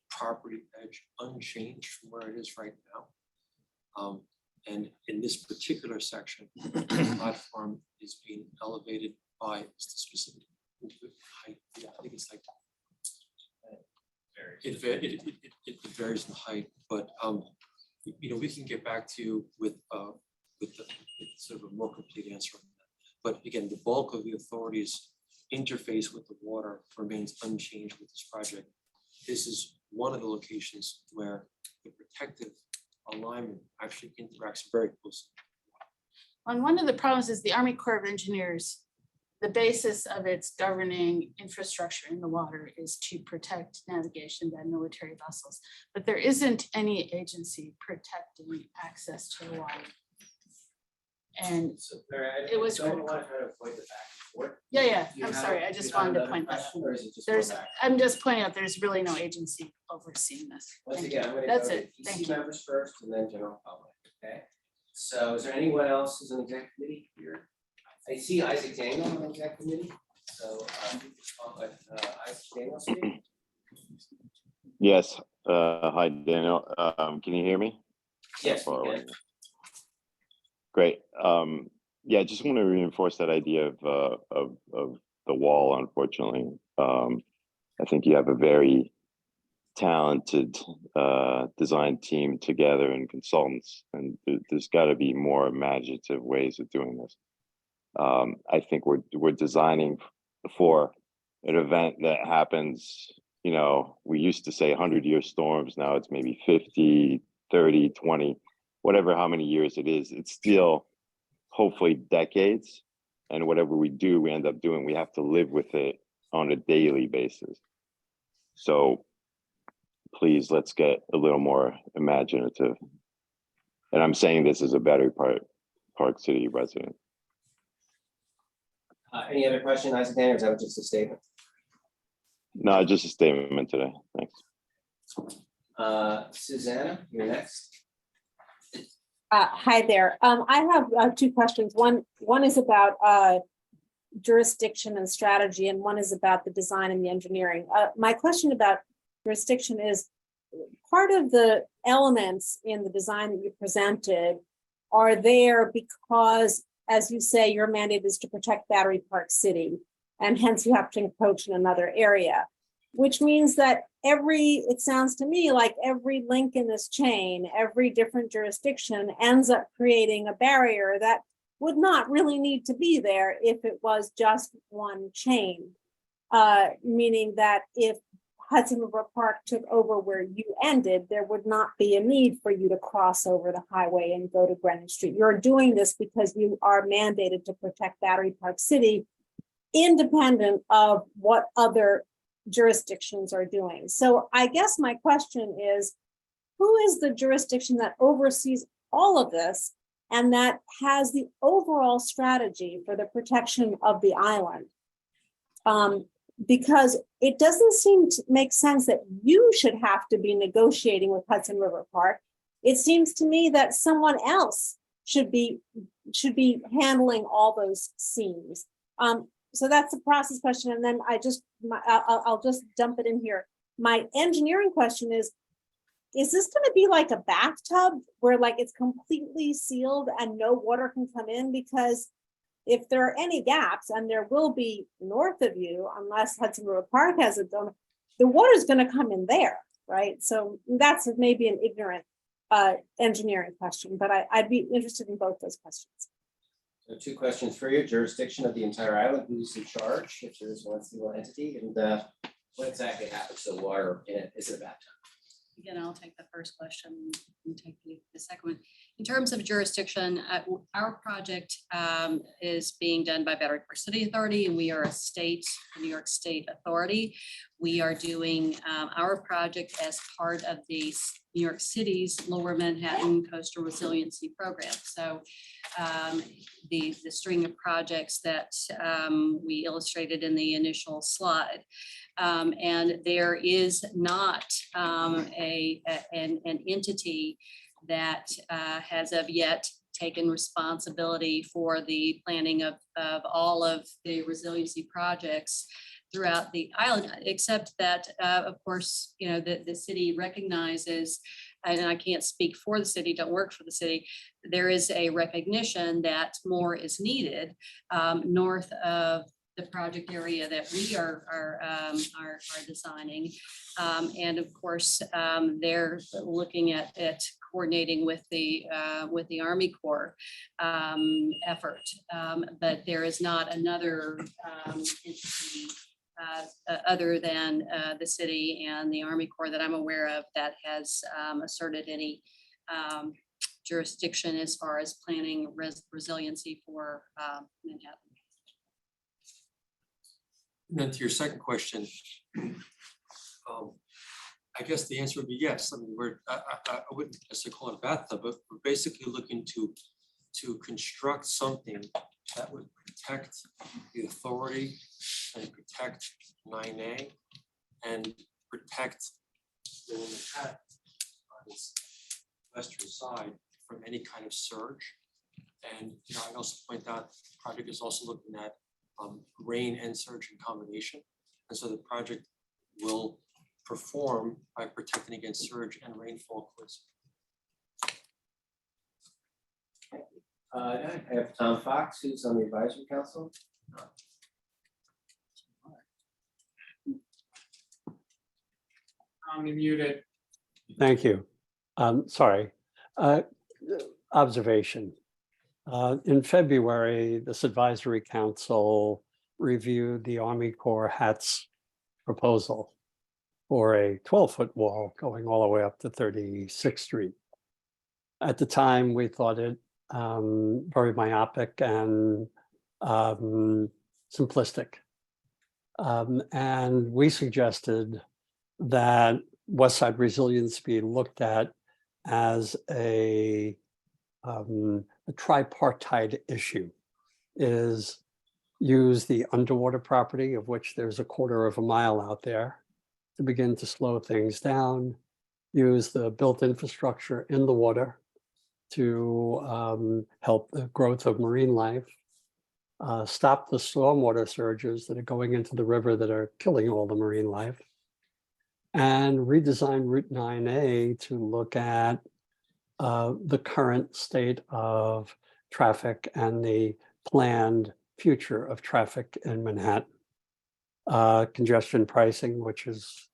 property edge unchanged from where it is right now. And in this particular section, the platform is being elevated by specific height. Yeah, I think it's like it varies in height, but we can get back to you with sort of a more complete answer on that. But again, the bulk of the authority's interface with the water remains unchanged with this project. This is one of the locations where the protective alignment actually interacts very closely. And one of the problems is the Army Corps of Engineers, the basis of its governing infrastructure in the water is to protect navigation by military vessels. But there isn't any agency protecting access to the water. And So, Mary, I It was don't critical. want to try to avoid the back and forth. yeah, Do you I'm have- sorry, I do just you have wanted to another point that out. question, or is it just There's, go back? I'm just pointing out, there's really no agency overseeing this. Once Thank again, you. I'm gonna That's go it. to Thank EC you. members first and then general public, okay? So is there anyone else who's on the exec committee here? I see Isaac Daniel on the exec committee, so Isaac Daniel speak. Yes, hi Daniel, can you hear me? Yes, Far we away. can. Great, yeah, just want to reinforce that idea of the wall, unfortunately. I think you have a very talented design team together and consultants, and there's got to be more imaginative ways of doing this. I think we're designing for an event that happens, we used to say 100-year storms, now it's maybe 50, 30, 20, whatever, how many years it is, it's still hopefully decades. And whatever we do, we end up doing, we have to live with it on a daily basis. So please, let's get a little more imaginative. And I'm saying this as a Battery Park City resident. Any other question, Isaac Daniel, or is that just a statement? No, just a statement today. Thanks. Susanna, you're next. Hi there. I have two questions. One is about jurisdiction and strategy, and one is about the design and the engineering. My question about jurisdiction is, part of the elements in the design that you presented are there because, as you say, your mandate is to protect Battery Park City, and hence you have to encroach in another area, which means that it sounds to me like every link in this chain, every different jurisdiction ends up creating a barrier that would not really need to be there if it was just one chain. Meaning that if Hudson River Park took over where you ended, there would not be a need for you to cross over the highway and go to Greenwich Street. You're doing this because you are mandated to protect Battery Park City, independent of what other jurisdictions are doing. So I guess my question is, who is the jurisdiction that oversees all of this and that has the overall strategy for the protection of the island? Because it doesn't seem to make sense that you should have to be negotiating with Hudson River Park. It seems to me that someone else should be handling all those seams. So that's a process question. And then I'll just dump it in here. My engineering question is this going to be like a bathtub where like it's completely sealed and no water can come in? Because if there are any gaps, and there will be north of you, unless Hudson River Park has it done, the water is going to come in there, right? So that's maybe an ignorant engineering question, but I'd be interested in both those questions. So 2 questions for you. Jurisdiction of the entire island, who's in charge, if there is one single entity, and what exactly happens to the water in it? Is it a bathtub? Again, I'll take the first question and take the second one. In terms of jurisdiction, our project is being done by Battery Park City Authority, and we are a New York State authority. We are doing our project as part of the New York City's Lower Manhattan Coastal Resiliency Program. So the string of projects that we illustrated in the initial slide. And there is not an entity that has of yet taken responsibility for the planning of all of the resiliency projects throughout the island, except that, of course, you know, the city recognizes, and I can't speak for the city, don't work for the city, there is a recognition that more is needed north of the project area that we are designing. And of course, they're looking at coordinating with the Army Corps effort. But there is not another entity other than the city and the Army Corps that I'm aware of that has asserted any jurisdiction as far as planning resiliency for Manhattan. And then to your second question, I guess the answer would be yes. I mean, I wouldn't necessarily call it a bathtub, but we're basically looking to construct something that would protect the authority and protect 9A and protect the Manhattan on its western side from any kind of surge. And you know, I also point out the project is also looking at rain and surge in combination. And so the project will perform by protecting against surge and rainfall course. I have Tom Fox, who's on the advisory council. You're muted. Thank you. Sorry. Observation. In February, this advisory council reviewed the Army Corps HATS proposal for a 12-foot wall going all the way up to 36th Street. At the time, we thought it very myopic and simplistic. And we suggested that West Side resilience be looked at as a tripartite issue. Is use the underwater property, of which there's a 1/4 mile out there, to begin to slow things down, use the built infrastructure in the water to help the growth of marine life, stop the stormwater surges that are going into the river that are killing all the marine life, and redesign Route 9A to look at the current state of traffic and the planned future of traffic in Manhattan. Congestion pricing, which is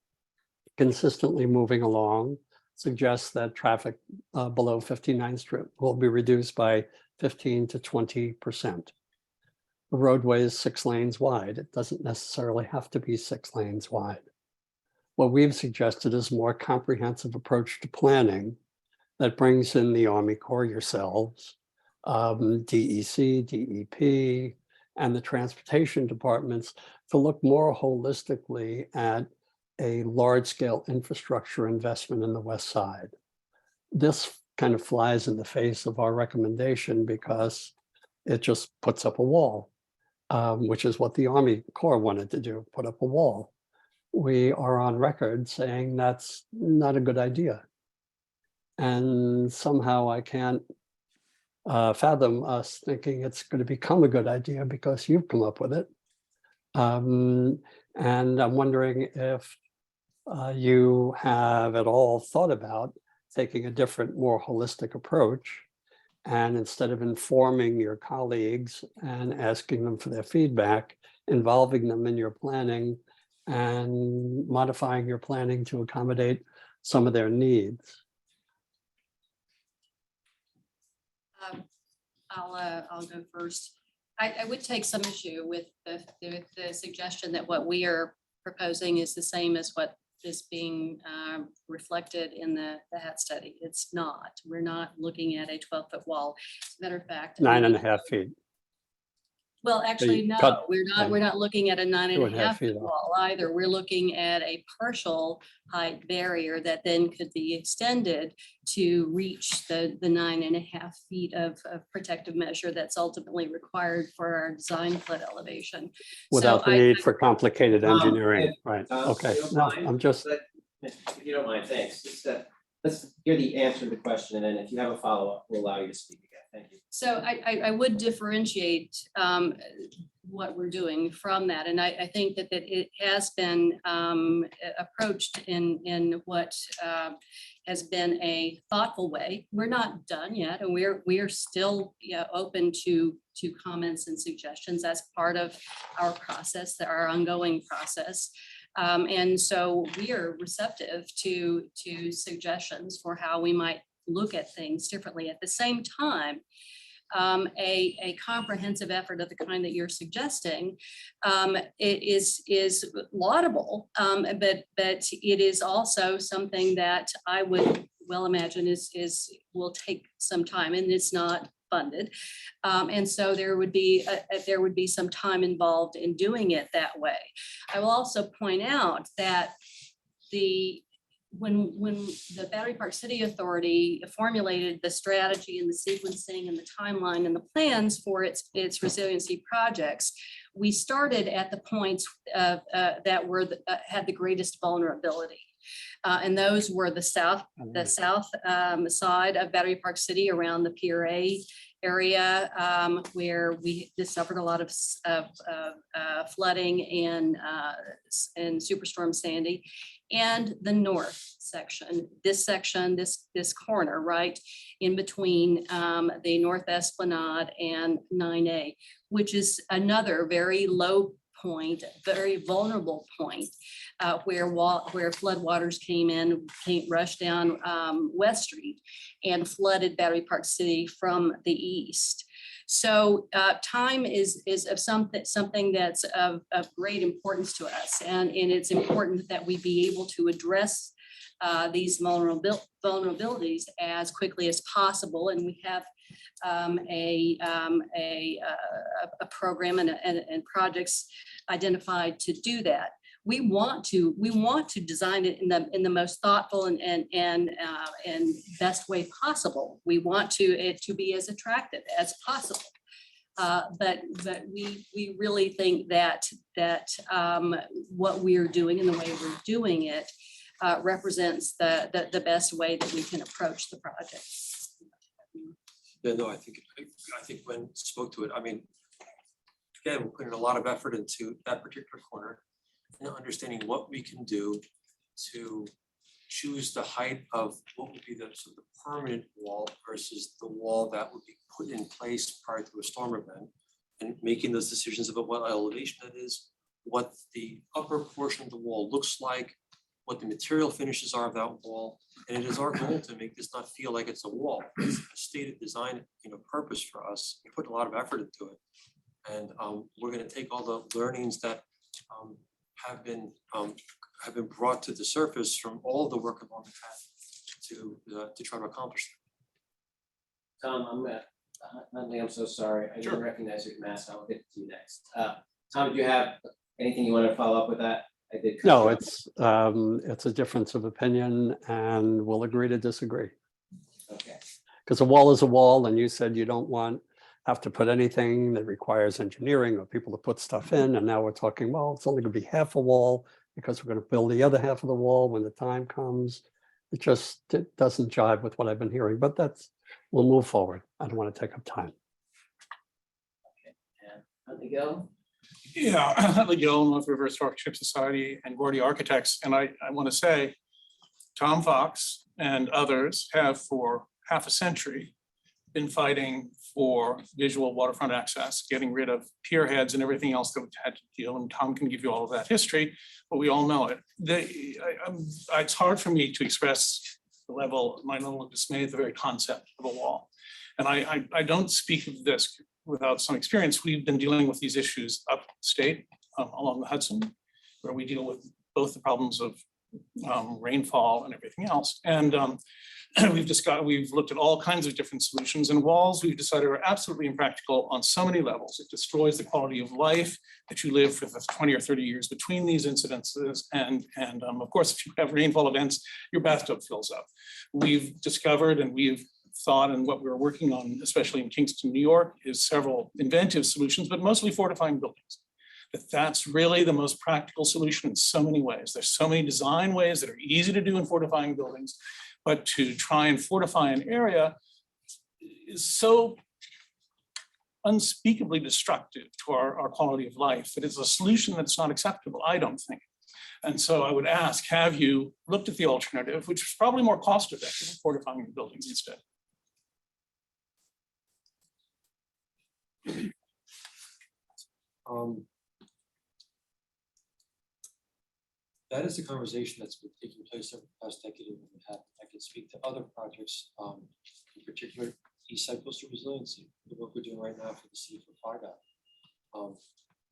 consistently moving along, suggests that traffic below 59th Street will be reduced by 15 to 20%. The roadway is 6 lanes wide. It doesn't necessarily have to be 6 lanes wide. What we've suggested is a more comprehensive approach to planning that brings in the Army Corps, yourselves, DEC, DEP, and the transportation departments to look more holistically at a large-scale infrastructure investment in the West Side. This kind of flies in the face of our recommendation because it just puts up a wall, which is what the Army Corps wanted to do, put up a wall. We are on record saying that's not a good idea. And somehow I can't fathom us thinking it's going to become a good idea because you've come up with it. And I'm wondering if you have at all thought about taking a different, more holistic approach. And instead of informing your colleagues and asking them for their feedback, involving them in your planning and modifying your planning to accommodate some of their needs. I'll go first. I would take some issue with the suggestion that what we are proposing is the same as what is being reflected in the HAT study. It's not. We're not looking at a 12-foot wall. As a matter of fact, 9.5 feet. well, actually, you no, cut we're not looking at a 9.5 2.5 feet foot off. wall either. We're looking at a partial height barrier that then could be extended to reach the 9.5 feet of protective measure that's ultimately required for our design flood elevation. Without So the need for complicated engineering, if, right? Tom, Okay, if you don't no, mind, I'm just, If you don't mind, thanks. Just, let's hear the answer to the question, and then if you have a follow-up, we'll allow you to speak again. Thank you. So I would differentiate what we're doing from that. And I think that it has been approached in what has been a thoughtful way. We're not done yet, and we're still open to comments and suggestions as part of our process, our ongoing process. And so we are receptive to suggestions for how we might look at things differently. At the same time, a comprehensive effort of the kind that you're suggesting, it is laudable, but it is also something that I would well imagine will take some time, and it's not funded. And so there would be some time involved in doing it that way. I will also point out that when the Battery Park City Authority formulated the strategy and the sequencing and the timeline and the plans for its resiliency projects, we started at the points that had the greatest vulnerability. And those were the south side of Battery Park City around the Pier A area, where we suffered a lot of flooding and Superstorm Sandy, and the north section, this corner right in between the North Esplanade and 9A, which is another very low point, very vulnerable point, where floodwaters rushed down West Street and flooded Battery Park City from the east. So time is of something that's of great importance to us, and it's important that we be able to address these vulnerabilities as quickly as possible, and we have a program and projects identified to do that. We want to design it in the most thoughtful and best way possible. We want it to be as attractive as possible. But we really think that what we're doing and the way we're doing it represents the best way that we can approach the project. Yeah, no, I think Gwen spoke to it. I mean, again, we're putting a lot of effort into that particular corner and understanding what we can do to choose the height of what would be the sort of permanent wall versus the wall that would be put in place prior to a storm event, and making those decisions about what elevation that is, what the upper portion of the wall looks like, what the material finishes are of that wall. And it is our goal to make this not feel like it's a wall. It's a stated design, purpose for us. We put a lot of effort into it. And we're going to take all the learnings that have been brought to the surface from all of the work along the path to try to accomplish that. Tom, I'm gonna Huntley, I'm so sorry. I Sure. didn't recognize your mask. I'll get to you next. Tom, do you have anything you want to follow up with that? I did. cut No, you off. it's a difference of opinion and we'll agree to disagree. Okay. Because a wall is a wall and you said you don't have to put anything that requires engineering or people to put stuff in. And now we're talking, well, it's only gonna be half a wall because we're gonna build the other half of the wall when the time comes. It doesn't jive with what I've been hearing, but we'll move forward. I don't want to take up time. And Huntley Gill? Yeah, Huntley Gill, North River Historic Society and Gordy Architects. And I want to say, Tom Fox and others have for half a century been fighting for visual waterfront access, getting rid of pier heads and everything else that we had to deal. And Tom can give you all of that history, but we all know it. It's hard for me to express my level of dismay at the very concept of a wall. And I don't speak of this without some experience. We've been dealing with these issues upstate along the Hudson, where we deal with both the problems of rainfall and everything else. And we've looked at all kinds of different solutions, and walls we've decided are absolutely impractical on so many levels. It destroys the quality of life that you live for the 20 or 30 years between these incidences. And of course, if you have rainfall events, your bathtub fills up. We've discovered and we've thought, and what we're working on, especially in Kingston, New York, is several inventive solutions, but mostly fortifying buildings. That's really the most practical solution in so many ways. There's so many design ways that are easy to do in fortifying buildings, but to try and fortify an area is so unspeakably destructive to our quality of life that it's a solution that's not acceptable, I don't think. And so I would ask, have you looked at the alternative, which is probably more cost effective, of fortifying buildings instead? That is a conversation that's been taking place over the past decade. And I can speak to other projects, in particular, East Side Coastal Resiliency, the work we're doing right now for the city for FIDOT.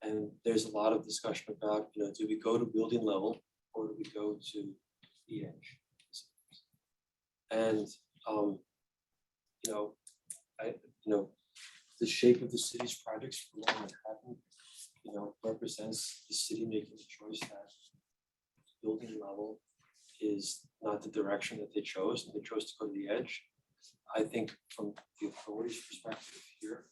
And there's a lot of discussion about, do we go to building level or do we go to the edge? And the shape of the city's projects for Lower Manhattan, represents the city making the choice that building level is not the direction that they chose, and they chose to go to the edge. I think from the authority's perspective here,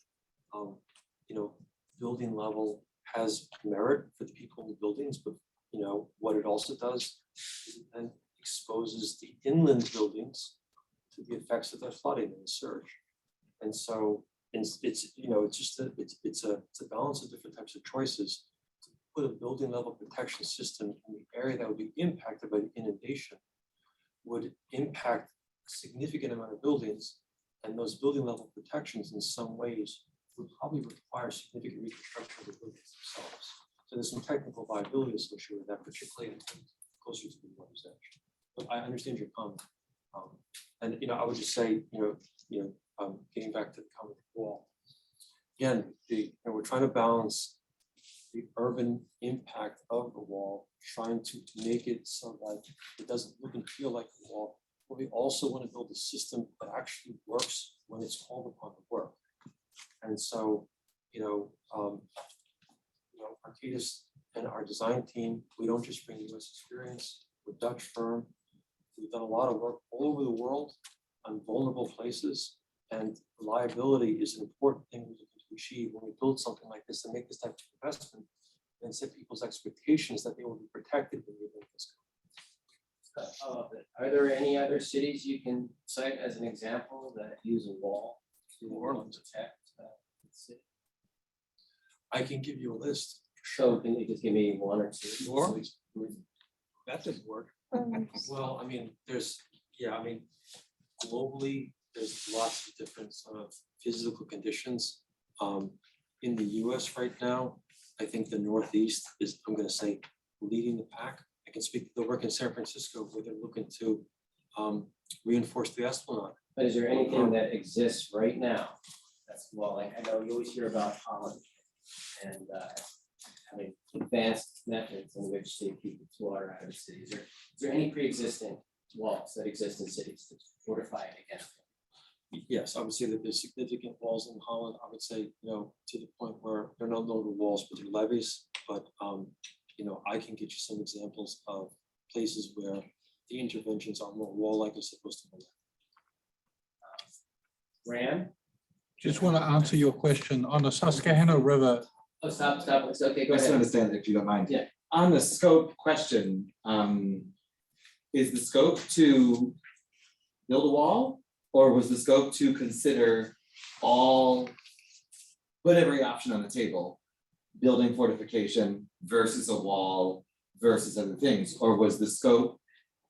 building level has merit for the people in the buildings, but what it also does is it then exposes the inland buildings to the effects of the flooding and the surge. And so it's a balance of different types of choices. Put a building level protection system in the area that would be impacted by the inundation would impact a significant amount of buildings, and those building level protections in some ways would probably require significant reconstruction of the buildings themselves. So there's some technical viability associated with that, particularly closer to the water's edge. But I understand your comment. And I would just say, getting back to the comment of the wall. Again, we're trying to balance the urban impact of the wall, trying to make it so that it doesn't look and feel like a wall. But we also want to build a system that actually works when it's called upon to work. And so, Arcadis and our design team, we don't just bring US experience. We're a Dutch firm. We've done a lot of work all over the world on vulnerable places, and reliability is an important thing we're looking to achieve when we build something like this and make this type of investment and set people's expectations that they will be protected when we build this. Are there any other cities you can cite as an example that use a wall to protect the city? I can give you a list. So can you just give me one or two? Sure. That didn't work. Well, globally, there's lots of different sort of physical conditions. In the US right now, I think the Northeast is, I'm going to say, leading the pack. I can speak to the work in San Francisco where they're looking to reinforce the Esplanade. But is there anything that exists right now? That's like I know you always hear about Holland and having advanced methods in which to keep its water out of cities. Is there any pre-existing walls that exist in cities to fortify it against? Yeah, yes, I would say that there's significant walls in Holland. I would say, to the point where they're no longer walls, but they're levees. But, I can get you some examples of places where the interventions are more wall-like as opposed to wall. Ram? Just want to answer your question on the Susquehanna River. Oh, stop, it's okay, go I still ahead. understand if you don't mind. Yeah. On the scope question, is the scope to build a wall? Or was the scope to consider put every option on the table? Building fortification versus a wall versus other things? Or was the scope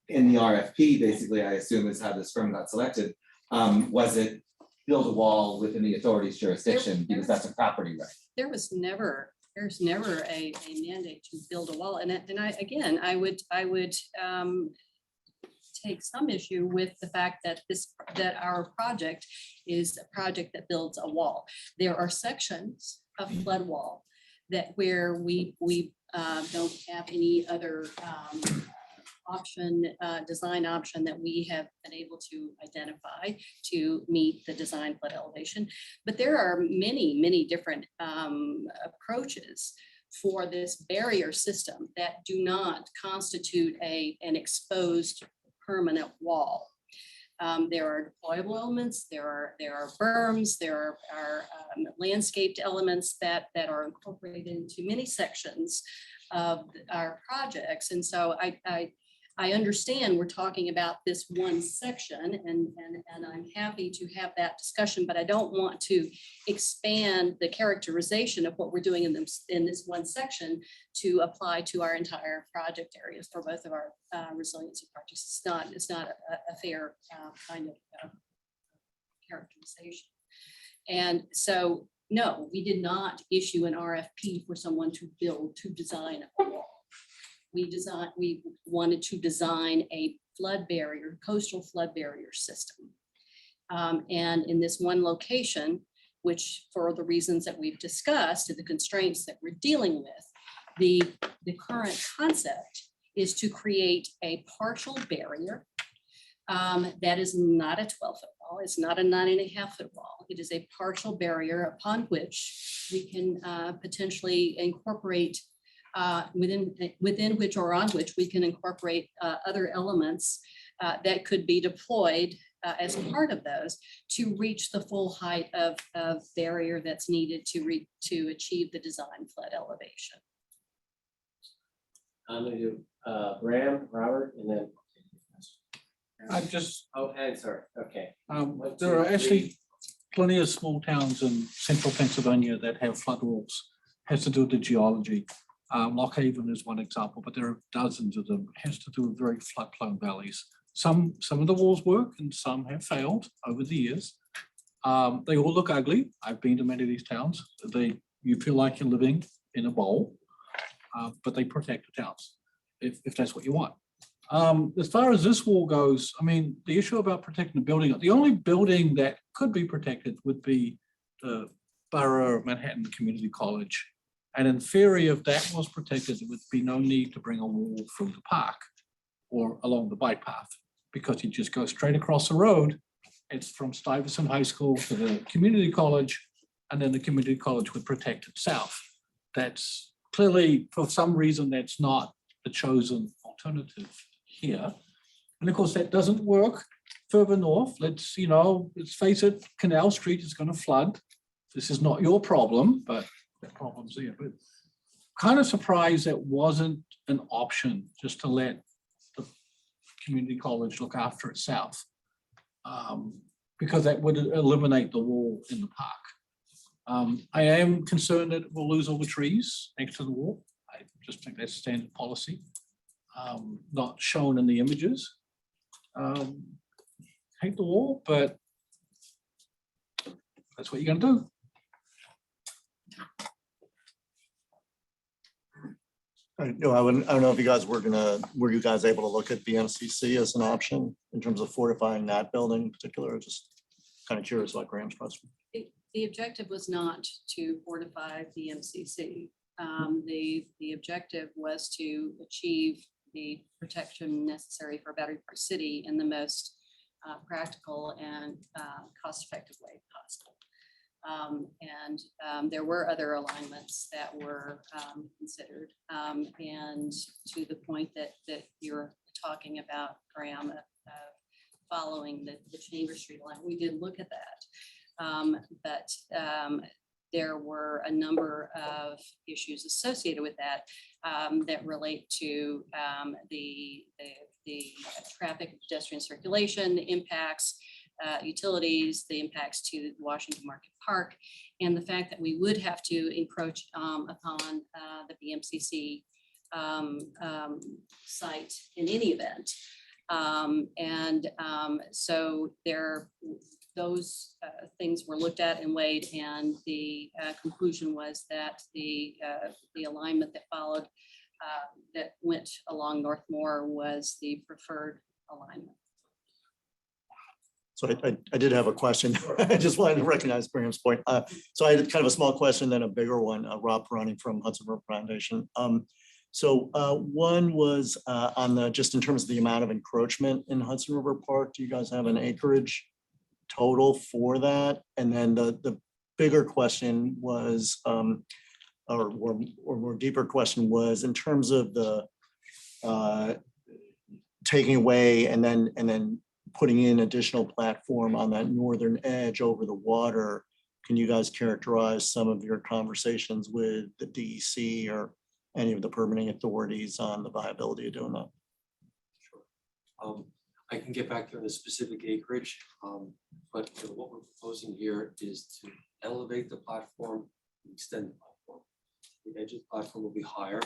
in the RFP, basically, I assume is how this firm got selected, was it build a wall within the authority's jurisdiction because that's a property right? There's never a mandate to build a wall. And I would take some issue with the fact that our project is a project that builds a wall. There are sections of flood wall where we don't have any other design option that we have been able to identify to meet the design flood elevation. But there are many different approaches for this barrier system that do not constitute an exposed permanent wall. There are deployable elements, there are berms, there are landscaped elements that are incorporated into many sections of our projects. And so I understand we're talking about this one section, and I'm happy to have that discussion, but I don't want to expand the characterization of what we're doing in this one section to apply to our entire project areas for both of our resiliency projects. It's not a fair kind of characterization. And so, no, we did not issue an RFP for someone to design a wall. We wanted to design a flood barrier, coastal flood barrier system. And in this one location, which for the reasons that we've discussed and the constraints that we're dealing with, the current concept is to create a partial barrier that is not a 12-foot wall. It's not a 9.5-foot wall. It is a partial barrier upon which we can potentially incorporate within which or on which we can incorporate other elements that could be deployed as part of those to reach the full height of barrier that's needed to achieve the design flood elevation. I'm gonna do Graham, Robert, and then. I just, Oh, and sorry, okay. there are actually plenty of small towns in central Pennsylvania that have flood walls. Has to do with the geology. Lock Haven is one example, but there are dozens of them. It has to do with very flood-prone valleys. Some of the walls work and some have failed over the years. They all look ugly. I've been to many of these towns. You feel like you're living in a bowl, but they protect the towns if that's what you want. As far as this wall goes, I mean, the issue about protecting the building, the only building that could be protected would be the Borough of Manhattan Community College. And in theory, if that was protected, there would be no need to bring a wall through the park or along the bike path, because you just go straight across the road. It's from Stuyvesant High School to the community college, and then the community college would protect itself. That's clearly, for some reason, that's not the chosen alternative here. And of course, that doesn't work further north. Let's face it, Canal Street is going to flood. This is not your problem, but the problem's there. But kind of surprised that wasn't an option, just to let the community college look after itself, because that would eliminate the wall in the park. I am concerned that we'll lose all the trees next to the wall. I just think that's standard policy, not shown in the images. Hate the wall, but that's what you're gonna do. I don't know if you guys were you guys able to look at BMCC as an option in terms of fortifying that building in particular? Just kind of curious about Graham's question. The objective was not to fortify the MCC. The objective was to achieve the protection necessary for Battery Park City in the most practical and cost-effective way possible. There were other alignments that were considered. And to the point that you're talking about, Graham, following the Chamber Street line, we did look at that. But there were a number of issues associated with that that relate to the traffic, pedestrian circulation, the impacts, utilities, the impacts to Washington Market Park, and the fact that we would have to encroach upon the BMCC site in any event. So those things were looked at and weighed, and the conclusion was that the alignment that followed that went along Northmore was the preferred alignment. So I did have a question. I just wanted to recognize Graham's point. So I had kind of a small question, then a bigger one. Rob Peroni from Hudson River Foundation. One was on just in terms of the amount of encroachment in Hudson River Park. Do you guys have an acreage total for that? And then the bigger question was, or more deeper question was, in terms of the taking away and then putting in additional platform on that northern edge over the water, can you guys characterize some of your conversations with the DEC or any of the permitting authorities on the viability of doing that? Sure. I can get back to the specific acreage, but what we're proposing here is to elevate the platform, extend the platform. The edge of the platform will be higher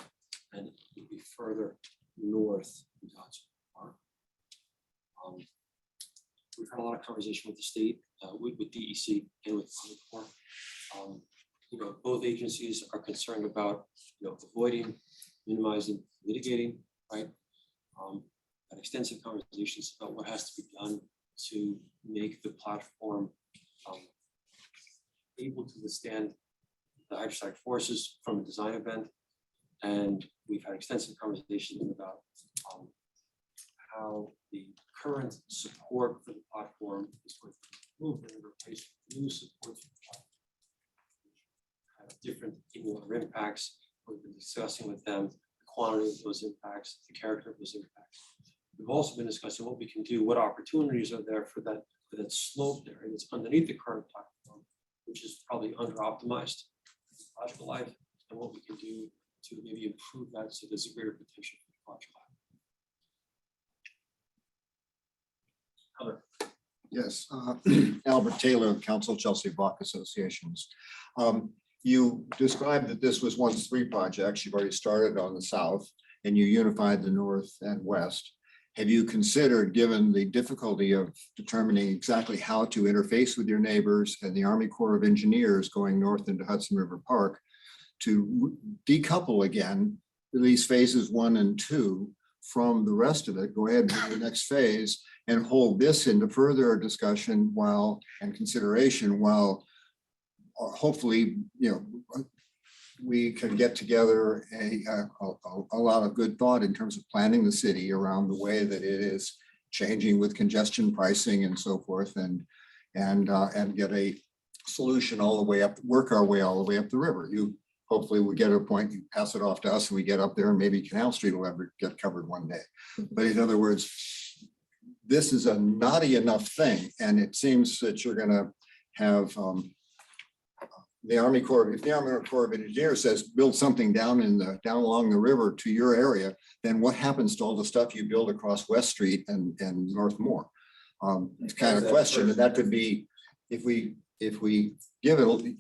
and it will be further north into Hudson Park. We've had a lot of conversation with the state, with DEC and with Army Corps. Both agencies are concerned about avoiding, minimizing, mitigating, right? Had extensive conversations about what has to be done to make the platform able to withstand the hydrostatic forces from a design event. And we've had extensive conversations about how the current support for the platform is going to be moved and replaced with new support for the platform. Have different inwater impacts. We've been discussing with them the quantity of those impacts, the character of those impacts. We've also been discussing what we can do, what opportunities are there for that slope there, and it's underneath the current platform, which is probably under-optimized in logical life, and what we can do to maybe improve that so there's a greater potential for the project. Yes, Albert Taylor, Council Chelsea Block Associations. You described that this was once 3 projects. You've already started on the south and you unified the north and west. Have you considered, given the difficulty of determining exactly how to interface with your neighbors and the Army Corps of Engineers going north into Hudson River Park, to decouple again at least phases 1 and 2 from the rest of it? Go ahead to the next phase and hold this into further discussion and consideration while hopefully, we can get together a lot of good thought in terms of planning the city around the way that it is changing with congestion pricing and so forth, and get a solution all the way up, work our way all the way up the river. You hopefully will get to a point, you pass it off to us and we get up there and maybe Canal Street will ever get covered one day. But in other words, this is a knotty enough thing, and it seems that you're gonna have the Army Corps, if the Army Corps of Engineers says build something down along the river to your area, then what happens to all the stuff you build across West Street and Northmore? It's kind of a question, and that could be, if we give it,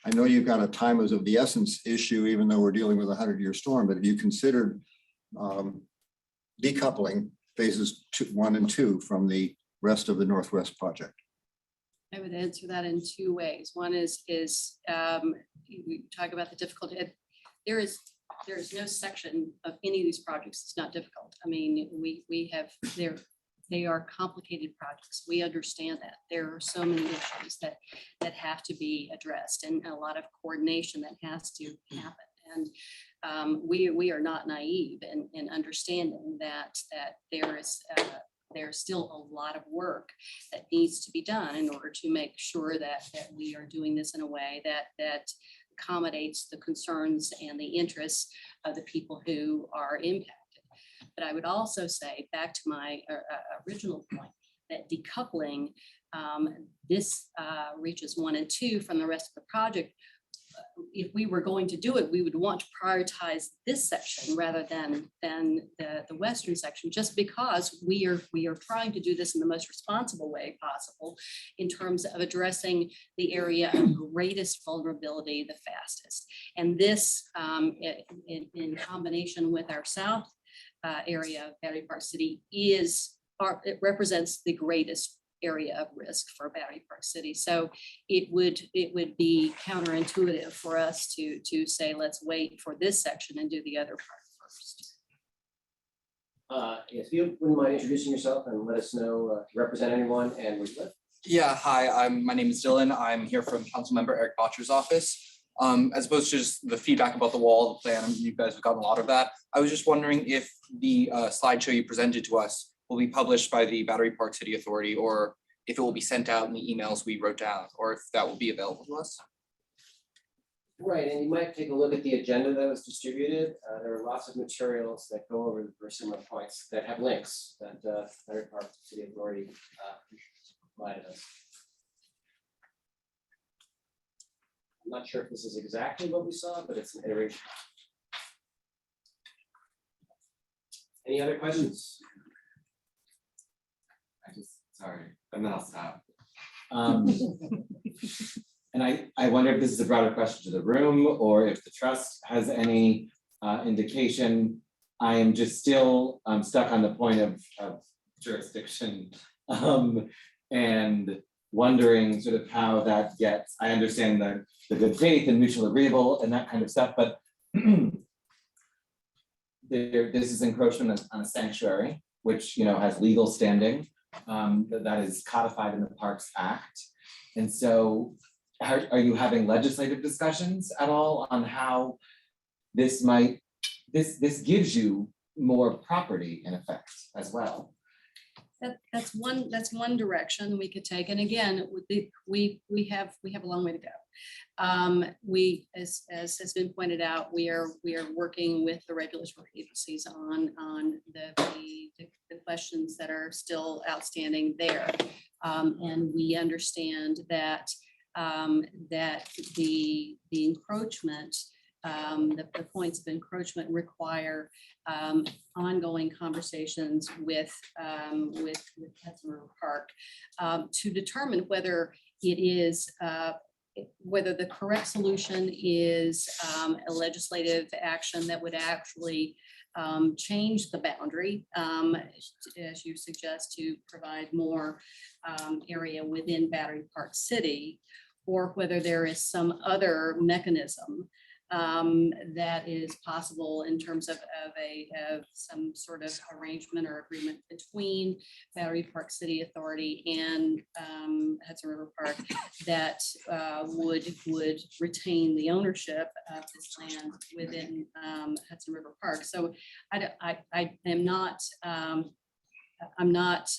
I know you've got a time is of the essence issue, even though we're dealing with a 100-year storm, but have you considered decoupling phases 1 and 2 from the rest of the Northwest project? I would answer that in 2 ways. One is we talk about the difficulty. There is no section of any of these projects that's not difficult. I mean, they are complicated projects. We understand that. There are so many issues that have to be addressed, and a lot of coordination that has to happen. And we are not naive in understanding that there is there's still a lot of work that needs to be done in order to make sure that we are doing this in a way that accommodates the concerns and the interests of the people who are impacted. But I would also say, back to my original point, that decoupling this reaches 1 and 2 from the rest of the project, if we were going to do it, we would want to prioritize this section rather than the western section, just because we are trying to do this in the most responsible way possible in terms of addressing the area of greatest vulnerability the fastest. And this, in combination with our south area of Battery Park City, it represents the greatest area of risk for Battery Park City. So it would be counterintuitive for us to say, let's wait for this section and do the other part first. If you wouldn't mind introducing yourself and let us know, represent anyone and where you live. Yeah, hi, my name is Dylan. I'm here from Councilmember Eric Botcher's office. As opposed to just the feedback about the wall, the plan, you guys have gotten a lot of that. I was just wondering if the slideshow you presented to us will be published by the Battery Park City Authority, or if it will be sent out in the emails we wrote down, or if that will be available to us. Right, and you might take a look at the agenda that was distributed. There are lots of materials that go over the similar points that have links that Battery Park City Authority provided us. I'm not sure if this is exactly what we saw, but it's an iteration. Any other questions? Sorry, and then I'll stop. And I wonder if this is a broader question to the room, or if the trust has any indication. I am just still stuck on the point of jurisdiction, and wondering sort of how that gets. I understand the good faith and mutual agreeable and that kind of stuff, but this is encroachment on a sanctuary, which has legal standing. That is codified in the Parks Act. And so are you having legislative discussions at all on how this gives you more property in effect as well? That's one direction we could take. And again, we have a long way to go. We, as has been pointed out, we are working with the regulatory agencies on the questions that are still outstanding there. And we understand that the encroachment, the points of encroachment require ongoing conversations with Hudson River Park to determine whether it is whether the correct solution is a legislative action that would actually change the boundary, as you suggest, to provide more area within Battery Park City, or whether there is some other mechanism that is possible in terms of some sort of arrangement or agreement between Battery Park City Authority and Hudson River Park that would retain the ownership of this land within Hudson River Park. So I am not I'm not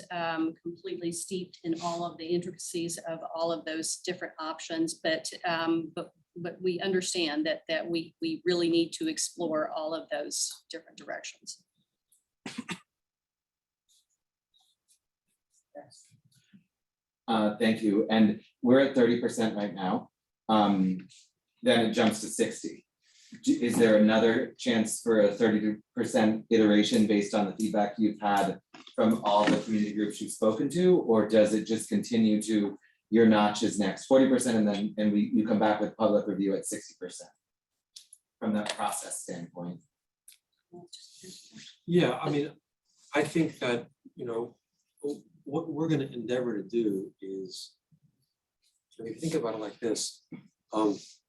completely steeped in all of the intricacies of all of those different options, but we understand that we really need to explore all of those different directions. Thank you. And we're at 30% right now. Then it jumps to 60. Is there another chance for a 30% iteration based on the feedback you've had from all the community groups you've spoken to, or does it just continue to your notch is next 40% and you come back with public review at 60% from that process standpoint? Yeah, I mean, I think that, what we're going to endeavor to do is, if you think about it like this,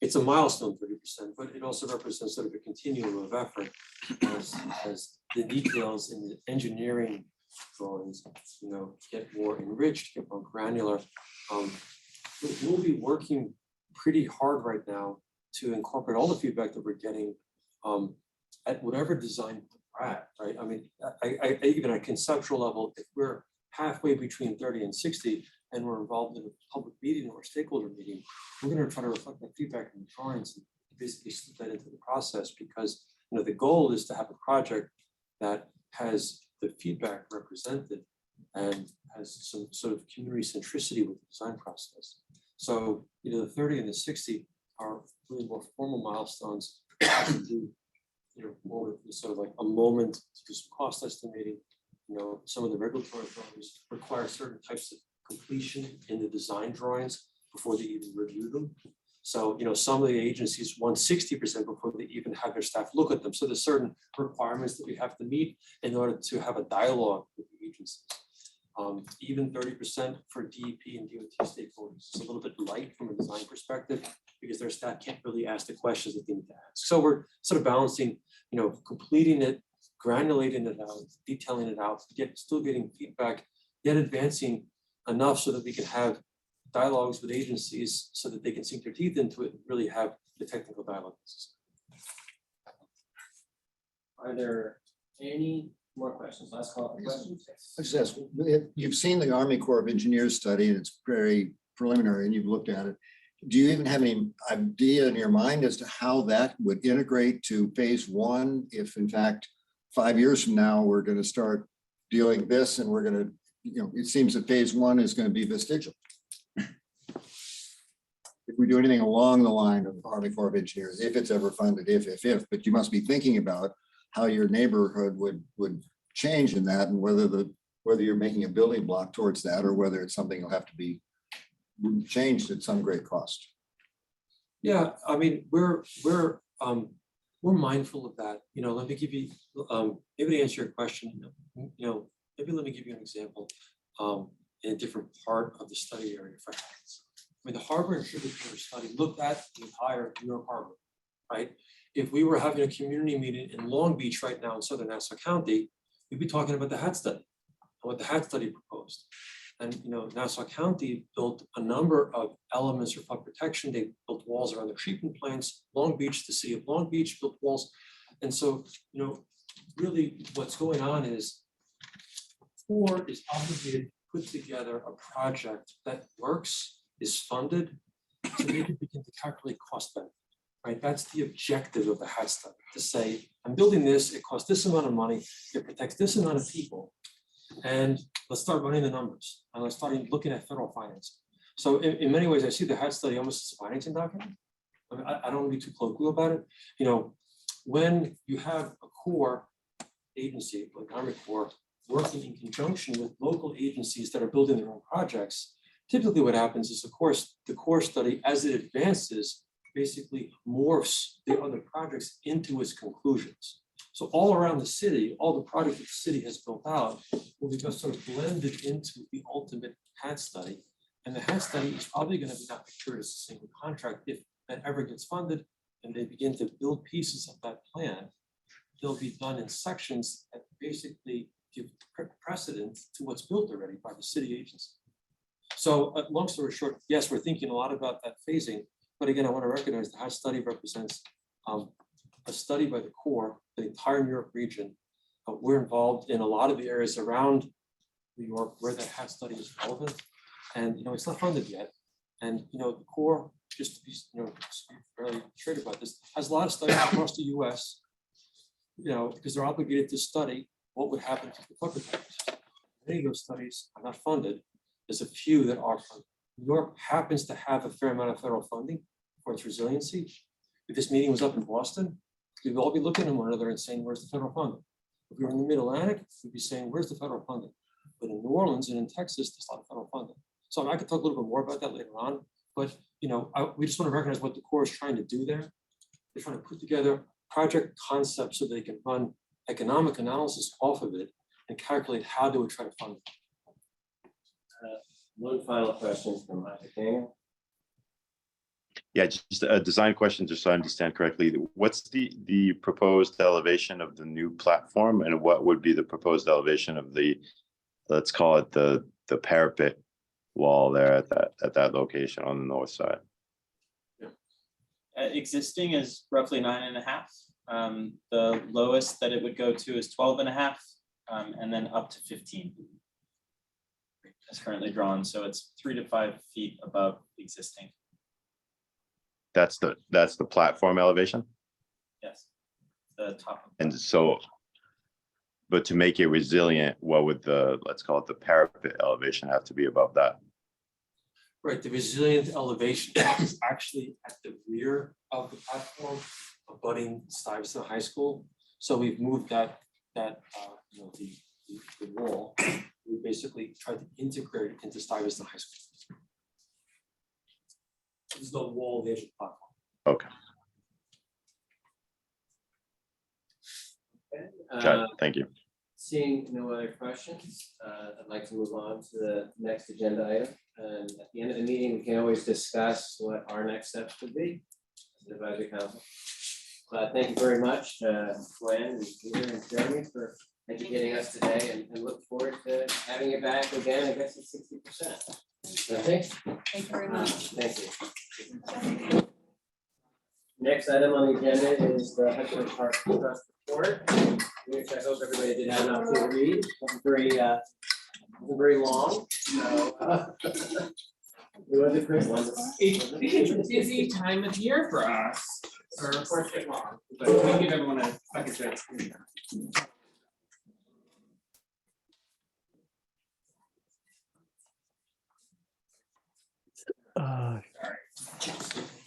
it's a milestone 30%, but it also represents sort of a continuum of effort as the details in the engineering drawings, get more enriched, get more granular. We'll be working pretty hard right now to incorporate all the feedback that we're getting at whatever design we're at, right? I mean, I even at a conceptual level, if we're halfway between 30 and 60, and we're involved in a public meeting or stakeholder meeting, we're gonna try to reflect that feedback in the drawings and basically slip that into the process, because the goal is to have a project that has the feedback represented and has some sort of community centricity with the design process. So, the 30 and the 60 are really more formal milestones. More with sort of like a moment to do some cost estimating. Some of the regulatory authorities require certain types of completion in the design drawings before they even review them. So, some of the agencies want 60% before they even have their staff look at them. So there's certain requirements that we have to meet in order to have a dialogue with the agencies. Even 30% for DEP and DOT stakeholders is a little bit light from a design perspective, because their staff can't really ask the questions that they need to ask. So we're sort of balancing, completing it, granulating it out, detailing it out, yet still getting feedback, yet advancing enough so that we can have dialogues with agencies so that they can sink their teeth into it and really have the technical dialogue. Are there any more questions? Last call for questions. I just ask, you've seen the Army Corps of Engineers study, and it's very preliminary, and you've looked at it. Do you even have any idea in your mind as to how that would integrate to phase one, if in fact 5 years from now we're going to start dealing this, and we're going to, it seems that phase one is going to be vestigial. If we do anything along the line of Army Corps of Engineers, if it's ever funded, if, but you must be thinking about how your neighborhood would change in that, and whether you're making a building block towards that, or whether it's something that'll have to be changed at some great cost. Yeah, I mean, we're mindful of that. Let me give you maybe to answer your question. Maybe let me give you an example in a different part of the study area for Hudson. I mean, the harbor and tributary study looked at the entire New York Harbor, right? If we were having a community meeting in Long Beach right now in southern Nassau County, we'd be talking about the HAT study, what the HAT study proposed. And Nassau County built a number of elements for flood protection. They built walls around the treatment plants. Long Beach, the city of Long Beach built walls. And so, really what's going on is Corps is obligated to put together a project that works, is funded, so they can begin to calculate cost benefit, right? That's the objective of the HAT study, to say, I'm building this, it costs this amount of money, it protects this amount of people, and let's start running the numbers, and let's start looking at federal financing. So in many ways, I see the HAT study almost as a financing document. I mean, I don't want to be too colloquial about it. When you have a core agency like Army Corps working in conjunction with local agencies that are building their own projects, typically what happens is, of course, the core study, as it advances, basically morphs the other projects into its conclusions. So all around the city, all the projects that the city has built out will be just sort of blended into the ultimate HAT study. And the HAT study is probably going to be not matured as a single contract. If that ever gets funded and they begin to build pieces of that plan, they'll be done in sections that basically give precedence to what's built already by the city agency. So long story short, yes, we're thinking a lot about that phasing, but again, I want to recognize the HAT study represents a study by the Corps, the entire New York region. We're involved in a lot of the areas around New York where that HAT study is relevant, and it's not funded yet. And the Corps, just to be fairly straight about this, has a lot of studies across the U.S. Because they're obligated to study what would happen to the flood protection. Many of those studies are not funded. There's a few that are funded. New York happens to have a fair amount of federal funding for its resiliency. If this meeting was up in Boston, we'd all be looking at one another and saying, where's the federal funding? If we were in the Mid-Atlantic, we'd be saying, where's the federal funding? But in New Orleans and in Texas, there's a lot of federal funding. So I could talk a little bit more about that later on, but we just want to recognize what the Corps is trying to do there. They're trying to put together project concepts so they can run economic analysis off of it and calculate how they would try to fund it. One final question from Isaac Daniel. Yeah, just a design question, just so I understand correctly. What's the proposed elevation of the new platform, and what would be the proposed elevation of the, let's call it the parapet wall there at that location on the north side? Existing is roughly 9.5. The lowest that it would go to is 12.5, and then up to 15. as currently drawn, so it's 3 to 5 feet above existing. That's the platform elevation? Yes. The top. of And so, but to make it resilient, what would let's call it the parapet elevation have to be above that? Right, the resilient elevation is actually at the rear of the platform, abutting Stuyvesant High School. So we've moved that you know, the wall. We basically tried to integrate it into Stuyvesant High School. There's no wall, there's a platform. Okay, got it. Thank you. Seeing no other questions, I'd like to move on to the next agenda item. And at the end of the meeting, we can always discuss what our next steps would be as an advisory council. Thank you very much, Gwen and Peter and Jeremy, for educating us today, and look forward to having you back again. I guess it's 60%. Okay. Thank you very much. Thank you. Next item on the agenda is the Hudson Park Trust report, which I hope everybody did have an opportunity to read. It wasn't very long, so it was a great one. It's a busy time of year for us, so our reports get long, but we give everyone a second to.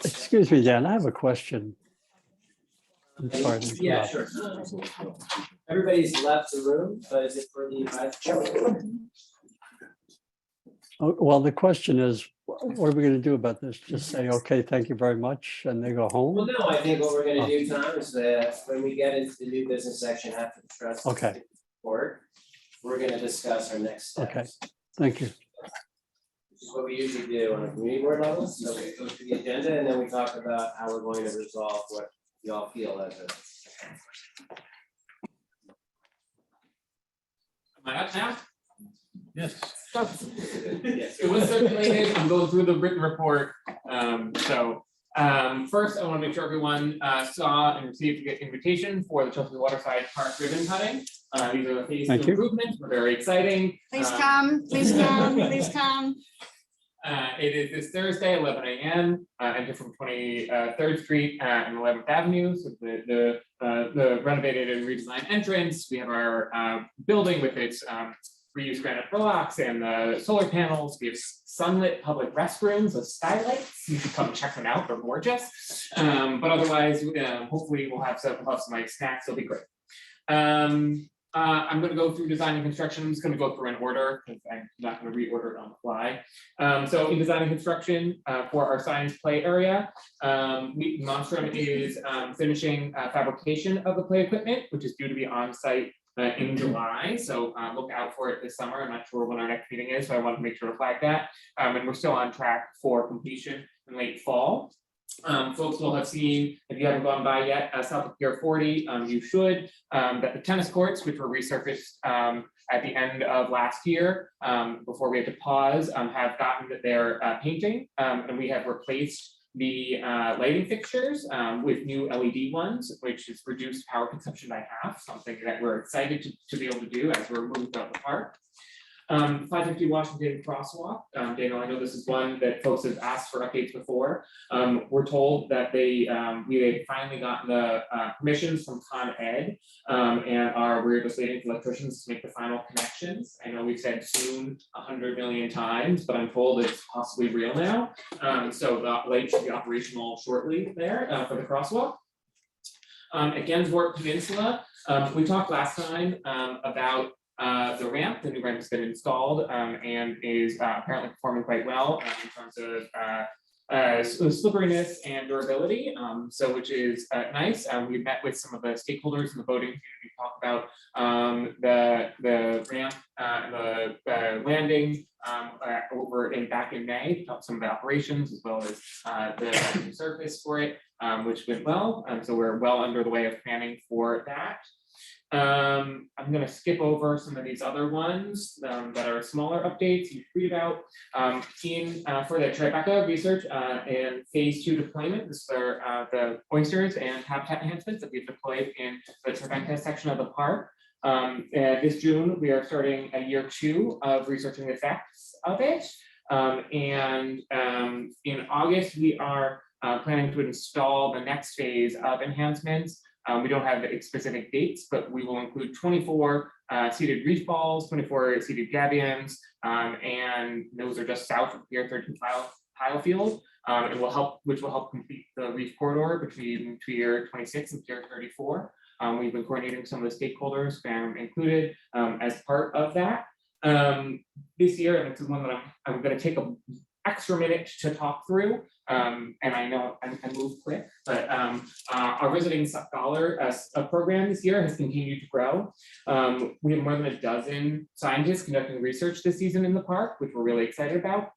Excuse me, Dan, I have a question. I'm sorry. to Yeah, interrupt. sure. Everybody's left the room, but is it for the advisory? Oh, well, the question is, what are we going to do about this? Just say, okay, thank you very much, and they go Well, home? no, I think what we're gonna do, Tom, is when we get into the new business section after the trust. Okay. Report, we're gonna discuss our next steps. Okay, thank you. Which is what we usually do on a community board level, so we go through the agenda and then we talk about how we're going to resolve what y'all feel as a. Am I up now? Yes. It was circulated, I'm going through the written report, first, I want to make sure everyone saw and received the invitation for the Chelsea Waterside Park ribbon cutting. These are the phase 2 Thank you. improvements, we're very exciting. Please come, please come, please come. It is this Thursday, 11 a.m. Enter from 23rd Street and 11th Avenue. So the renovated and redesigned entrance. We have our building with its reused granite blocks and the solar panels. We have sunlit public restrooms with skylights. You should come check them out. They're gorgeous. But otherwise, hopefully we'll have some nice snacks. It'll be great. I'm going to go through design and construction. I'm just going to go through in order because I'm not going to reorder it on the fly. So in design and construction for our science play area, Monstrum is finishing fabrication of the play equipment, which is due to be on site in July. So look out for it this summer. I'm not sure when our next meeting is, so I want to make sure to flag that. And we're still on track for completion in late fall. Folks will have seen, if you haven't gone by yet, south of Pier 40, you should, that the tennis courts, which were resurfaced at the end of last year, before we had to pause, have gotten their painting, and we have replaced the lighting fixtures with new LED ones, which has reduced power consumption by half, something that we're excited to be able to do as we're moving throughout the park. 550 Washington Crosswalk. Daniel, I know this is one that folks have asked for updates before. We're told that we had finally gotten the permissions from Con Ed and we're just waiting for electricians to make the final connections. I know we've said soon 100 million times, but I'm told it's possibly real now. So the light should be operational shortly there for the crosswalk. At Gainsborough Peninsula, we talked last time about the ramp. The new ramp has been installed and is apparently performing quite well in terms of slipperiness and durability, which is nice. We met with some of the stakeholders in the boating community to talk about the ramp and the landing back in May, talk some of the operations as well as the surface for it, which went well. So we're well under the way of planning for that. I'm going to skip over some of these other ones that are smaller updates you read about. For the Tribeca research and phase 2 deployment, this is the oysters and habitat enhancements that we've deployed in the Tribeca section of the park. This June, we are starting a year 2 of researching the effects of it. In August, we are planning to install the next phase of enhancements. We don't have specific dates, but we will include 24 seeded reef balls, 24 seeded gabions, and those are just south of Pier 13 tile field, and which will help complete the reef corridor between Pier 26 and Pier 34. We've been coordinating some of the stakeholders, FAM included, as part of that. This year, and it's one that I'm going to take an extra minute to talk through, and I know I move quick, but our visiting scholar program this year has continued to grow. We have more than a dozen scientists conducting research this season in the park, which we're really excited about.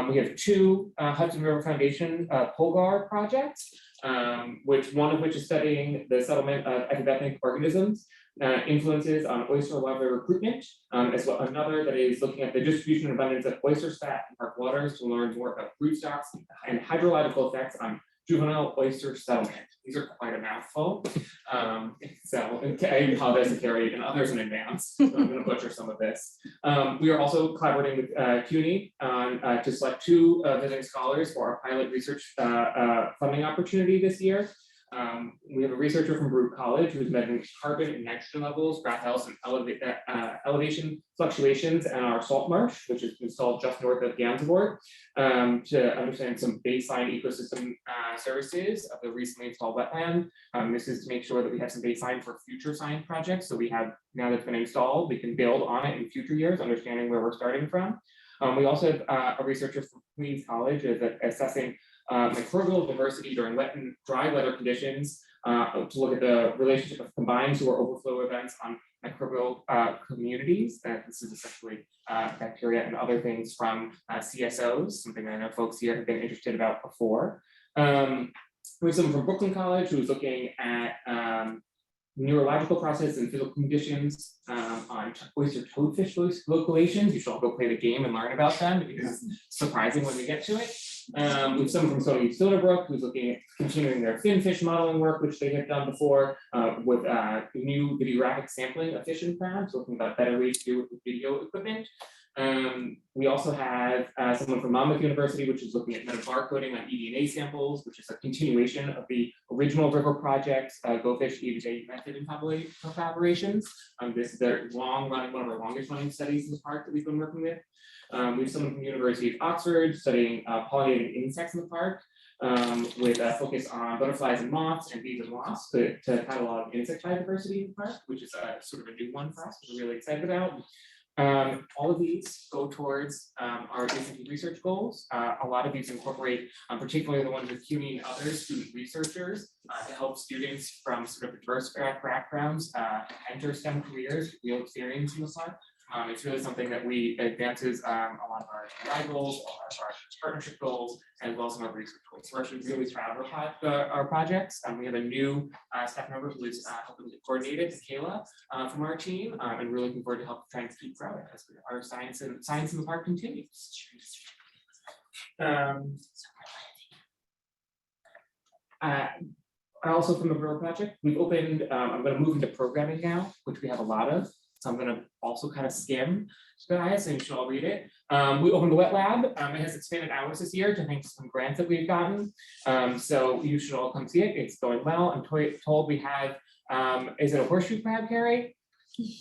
We have 2 Hudson River Foundation POGAR projects, one of which is studying the settlement of epibenthic organisms, influences on oyster larvae recruitment, as well another that is looking at the distribution and abundance of oyster spat in park waters to learn more about rootstocks and hydrological effects on juvenile oyster settlement. These are quite a mouthful. So I apologize to Carrie and others in advance. I'm going to butcher some of this. We are also collaborating with CUNY to select 2 visiting scholars for our pilot research funding opportunity this year. We have a researcher from Baruch College who's measuring carbon and nitrogen levels, grass health, and elevation fluctuations in our salt marsh, which is installed just north of Gansevoort, to understand some baseline ecosystem services of the recently installed wetland. This is to make sure that we have some baseline for future science projects. So we have, now that's been installed, we can build on it in future years, understanding where we're starting from. We also have a researcher from Queens College is assessing microbial diversity during wet and dry weather conditions, to look at the relationship of combined sewer overflow events on microbial communities. This is essentially bacteria and other things from CSOs, something I know folks here have been interested about before. We have someone from Brooklyn College who's looking at neurological process and physical conditions on oyster toadfish loculations. You should all go play the game and learn about them because it's surprising when we get to it. We have someone from Stony Silverbrook who's looking at continuing their finfish modeling work, which they have done before, with new videographic sampling of fish and crabs, looking about better ways to do it with video equipment. We also have someone from Monmouth University, which is looking at metabarcoding on eDNA samples, which is a continuation of the original river project's Go Fish eDNA method in collaborations. This is their long-running, one of our longest-running studies in the park that we've been working with. We have someone from the University of Oxford studying pollinating insects in the park, with a focus on butterflies and moths and bees and wasps to catalog insect biodiversity in the park, which is sort of a new one for us, which we're really excited about. All of these go towards our recent research goals. A lot of these incorporate, particularly the ones with CUNY and other student researchers, to help students from sort of diverse backgrounds enter STEM careers with real experience in the park. It's really something that we advances a lot of our DI goals, a lot of our partnership goals, as well as some of our research goals. So we're actually really proud of our projects. We have a new staff member who is helping to coordinate it, Kayla, from our team, and we're looking forward to help trying to keep growing as our science in the park continues. Also from the River Project, we've opened, I'm going to move into programming now, which we have a lot of. So I'm going to also kind of skim, guys, and you should all read it. We opened the wet lab. It has expanded hours this year to thanks to some grants that we've gotten. So you should all come see it. It's going well. I'm told we have, is it a horseshoe crab, Carrie?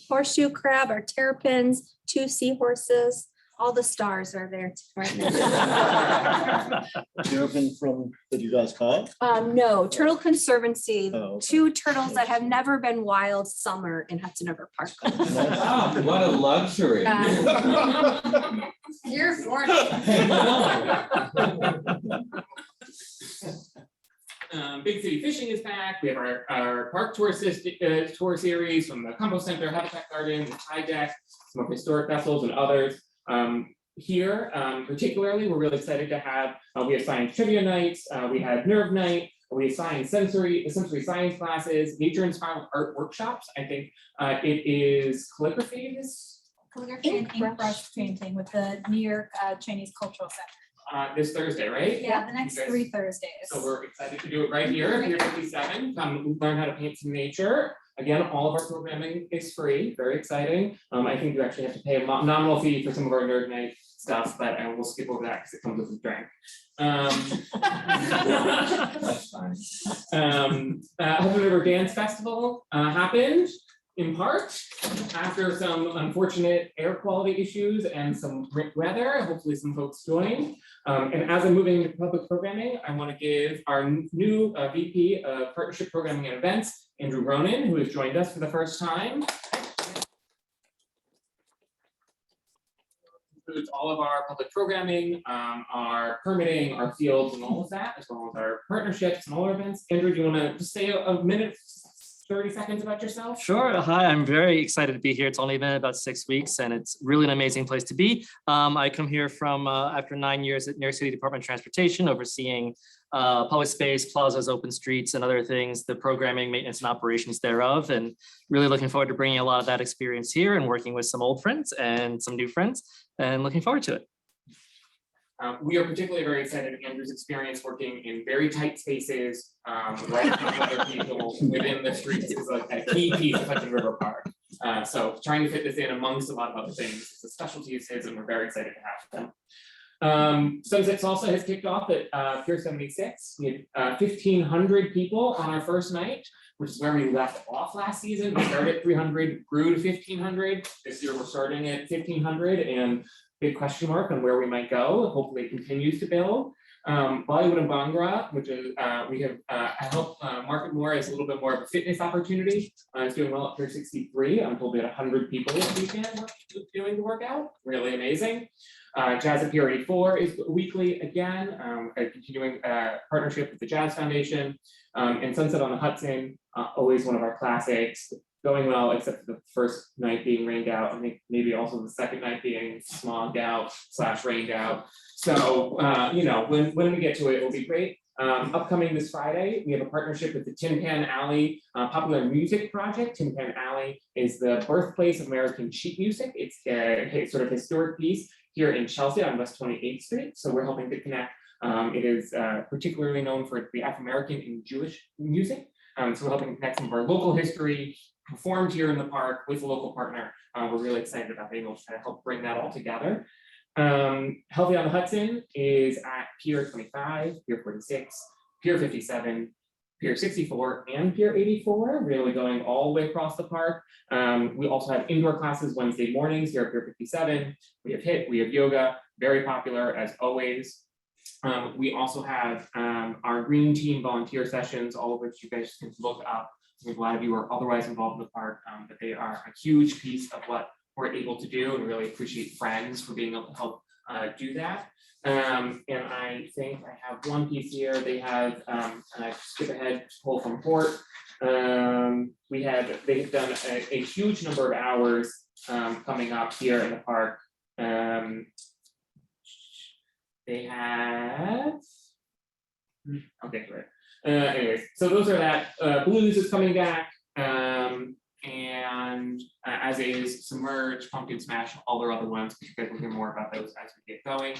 Horseshoe crab, our terrapins, 2 seahorses, all the stars are there right now. Terrapin from, that you guys caught? No, Turtle Conservancy, Oh, okay. 2 turtles that have never been wild summer in Hudson River Park. Oh, what a luxury. You're for Big City Fishing is back. We have our park tour series from the Compost Center, Habitat Garden, the Tide Deck, some of historic vessels and others. Here, particularly, we're really excited to have, we have science trivia nights, we have nerve night, we have sensory science classes, nature-inspired art workshops. I think it is calligraphy. Calligraphy and ink brush painting with the New York Chinese Cultural Center. this Thursday, right? Yeah, the next You guys- 3 Thursdays. So we're excited to do it right here, Pier 57, come learn how to paint some nature. Again, all of our programming is free, very exciting. I think you actually have to pay a nominal fee for some of our nerd night stuff, but we'll skip over that because it comes with a drink. That's fine. Hudson River Dance Festival happened in part after some unfortunate air quality issues and some weather. Hopefully some folks joined. And as I'm moving into public programming, I want to give our new VP of Partnership Programming and Events, Andrew Ronan, who has joined us for the first time. Includes all of our public programming, our permitting, our fields, and all of that, as well as our partnerships and all our events. Andrew, do you want to just say a minute, 30 seconds about yourself? Sure. Hi, I'm very excited to be here. It's only been about 6 weeks and it's really an amazing place to be. I come here from after 9 years at New York City Department of Transportation, overseeing public space, plazas, open streets, and other things, the programming, maintenance, and operations thereof. And really looking forward to bringing a lot of that experience here and working with some old friends and some new friends, and looking forward to it. We are particularly very excited at Andrew's experience working in very tight spaces, right in front of other people within the streets is like a key piece of Hudson River Park. So trying to fit this in amongst a lot of other things, it's a specialty of his, and we're very excited to have them. Sunset Salsa has kicked off at Pier 76. We had 1,500 people on our first night, which is where we left off last season. We started at 300, grew to 1,500. This year we're starting at 1,500, and big question mark on where we might go. Hopefully it continues to build. Bollywood and Bhangra, which is we have helped market more as a little bit more of a fitness opportunity. It's doing well at Pier 63. I'm told we had 100 people this weekend doing the workout. Really amazing. Jazz at Pier 84 is weekly again, a continuing partnership with the Jazz Foundation. And Sunset on the Hudson, always one of our classics. Going well, except for the first night being rained out. I think maybe also the second night being smogged out / rained out. So, you know, when we get to it, it'll be great. Upcoming this Friday, we have a partnership with the Tin Pan Alley Popular Music Project. Tin Pan Alley is the birthplace of American sheet music. It's a sort of historic piece here in Chelsea on West 28th Street. So we're helping to connect. It is particularly known for the Afro-American and Jewish music. So we're helping to connect some of our local history, performed here in the park with a local partner. We're really excited about being able to try to help bring that all together. Healthy on the Hudson is at Pier 25, Pier 46, Pier 57, Pier 64, and Pier 84, really going all the way across the park. We also have indoor classes Wednesday mornings here at Pier 57. We have HIIT, we have yoga, very popular as always. We also have our green team volunteer sessions, all of which you guys can look up. I think a lot of you are otherwise involved in the park, but they are a huge piece of what we're able to do, and really appreciate Friends for being able to help do that. And I think I have one piece here. They have, skip ahead, pull from port. They've done a huge number of hours coming up here in the park. They have, okay, great. Anyways, so those are that. Blues is coming back, and as is Submerge, Pumpkin Smash, all their other ones. You guys will hear more about those as we get going.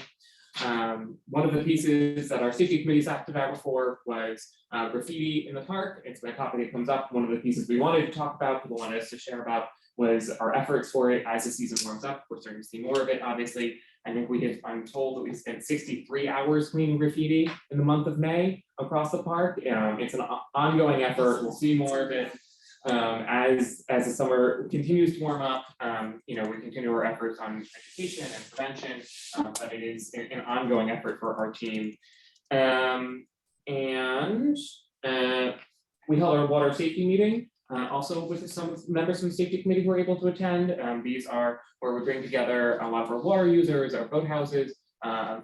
One of the pieces that our safety committee's talked about before was graffiti in the park. It's been a topic that comes up. One of the pieces we wanted to talk about, people wanted us to share about, was our efforts for it as the season warms up. We're starting to see more of it, obviously. I think I'm told that we spent 63 hours cleaning graffiti in the month of May across the park. It's an ongoing effort. We'll see more of it as the summer continues to warm up. You know, we continue our efforts on education and prevention, but it is an ongoing effort for our team. We held our water safety meeting. Also with some members from the safety committee who were able to attend. These are where we bring together a lot of our water users, our boathouses,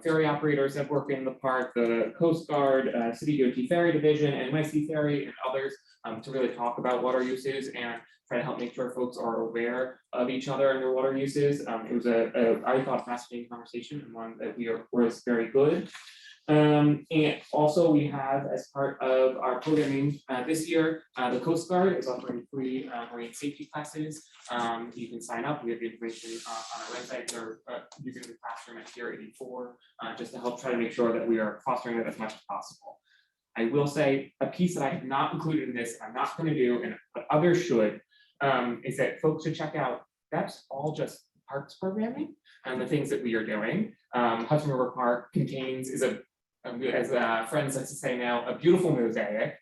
ferry operators that work in the park, the Coast Guard, City DOT Ferry Division, NYC Ferry, and others to really talk about water uses and try to help make sure folks are aware of each other and their water uses. It was I thought, fascinating conversation, and one that was very good. And also we have, as part of our programming this year, the Coast Guard is offering free marine safety classes. You can sign up. We have the information on our website or using the classroom at Tier 84, just to help try to make sure that we are fostering it as much as possible. I will say a piece that I have not included in this, I'm not going to do, and but others should, is that folks should check out. That's all just parks programming and the things that we are doing. Hudson River Park contains as friends like to say now, a beautiful mosaic.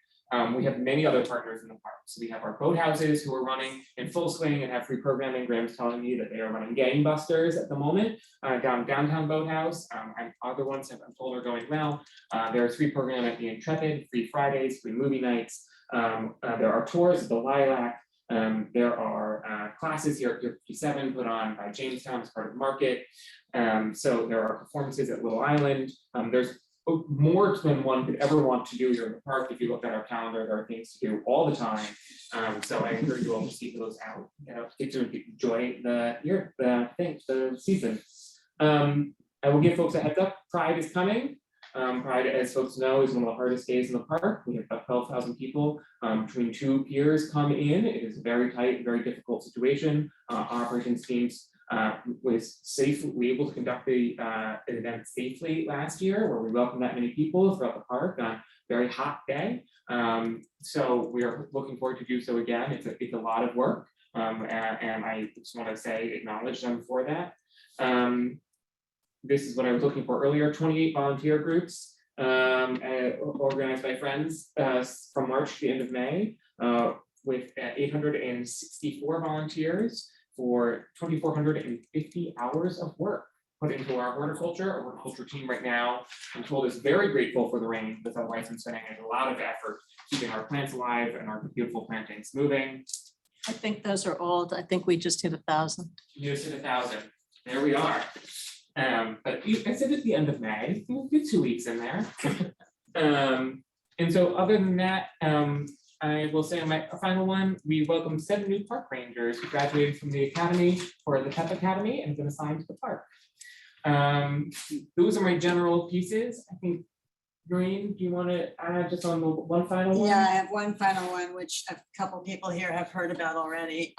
We have many other partners in the park. So we have our boathouses who are running in full swing and have free programming. Graham's telling me that they are running gangbusters at the moment downtown Boathouse. And other ones I'm told are going well. There's free program at the Intrepid, free Fridays, free movie nights. There are tours at the Lilac. There are classes here at Pier 57 put on by Jamestown as part of Market. So there are performances at Little Island. There's more than one could ever want to do here in the park. If you look at our calendar, there are things to do all the time. So I encourage you all to seek those out, get to enjoy the season. I will give folks a heads up. Pride is coming. Pride, as folks know, is one of the hardest days in the park. We have about 12,000 people between two piers come in. It is a very tight, very difficult situation. Our operations teams were able to conduct the event safely last year, where we welcomed that many people throughout the park on a very hot day. So we are looking forward to do so again. It's a lot of work, and I just want to acknowledge them for that. This is what I was looking for earlier, 28 volunteer groups organized by friends from March to the end of May with 864 volunteers for 2,450 hours of work put into our horticulture. Our horticulture team right now, I'm told, is very grateful for the rain with our lights and spending a lot of effort keeping our plants alive and our beautiful plantings moving. I think those are old. I think we just hit 1,000. You just hit 1,000. There we are. But I said at the end of May, we'll get 2 weeks in there. And so other than that, I will say on my final one, we welcome 7 new park rangers who graduated from the academy for the PEP Academy and have been assigned to the park. Those are my general pieces. I think, Noreen, do you want to add just on the one final one? Yeah, I have one final one, which a couple people here have heard about already.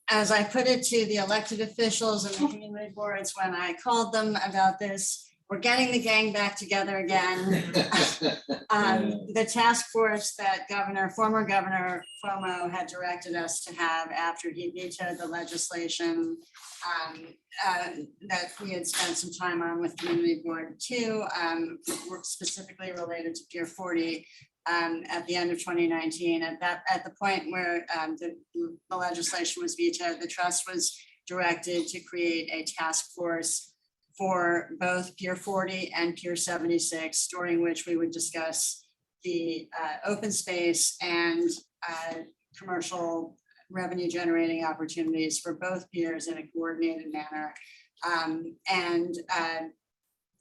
As I put it to the elected officials and the community boards when I called them about this, we're getting the gang back together again. The task force that former Governor Cuomo had directed us to have after he vetoed the legislation that we had spent some time on with community board 2, specifically related to Pier 40. At the end of 2019, at the point where the legislation was vetoed, the trust was directed to create a task force for both Pier 40 and Pier 76, during which we would discuss the open space and commercial revenue generating opportunities for both piers in a coordinated manner.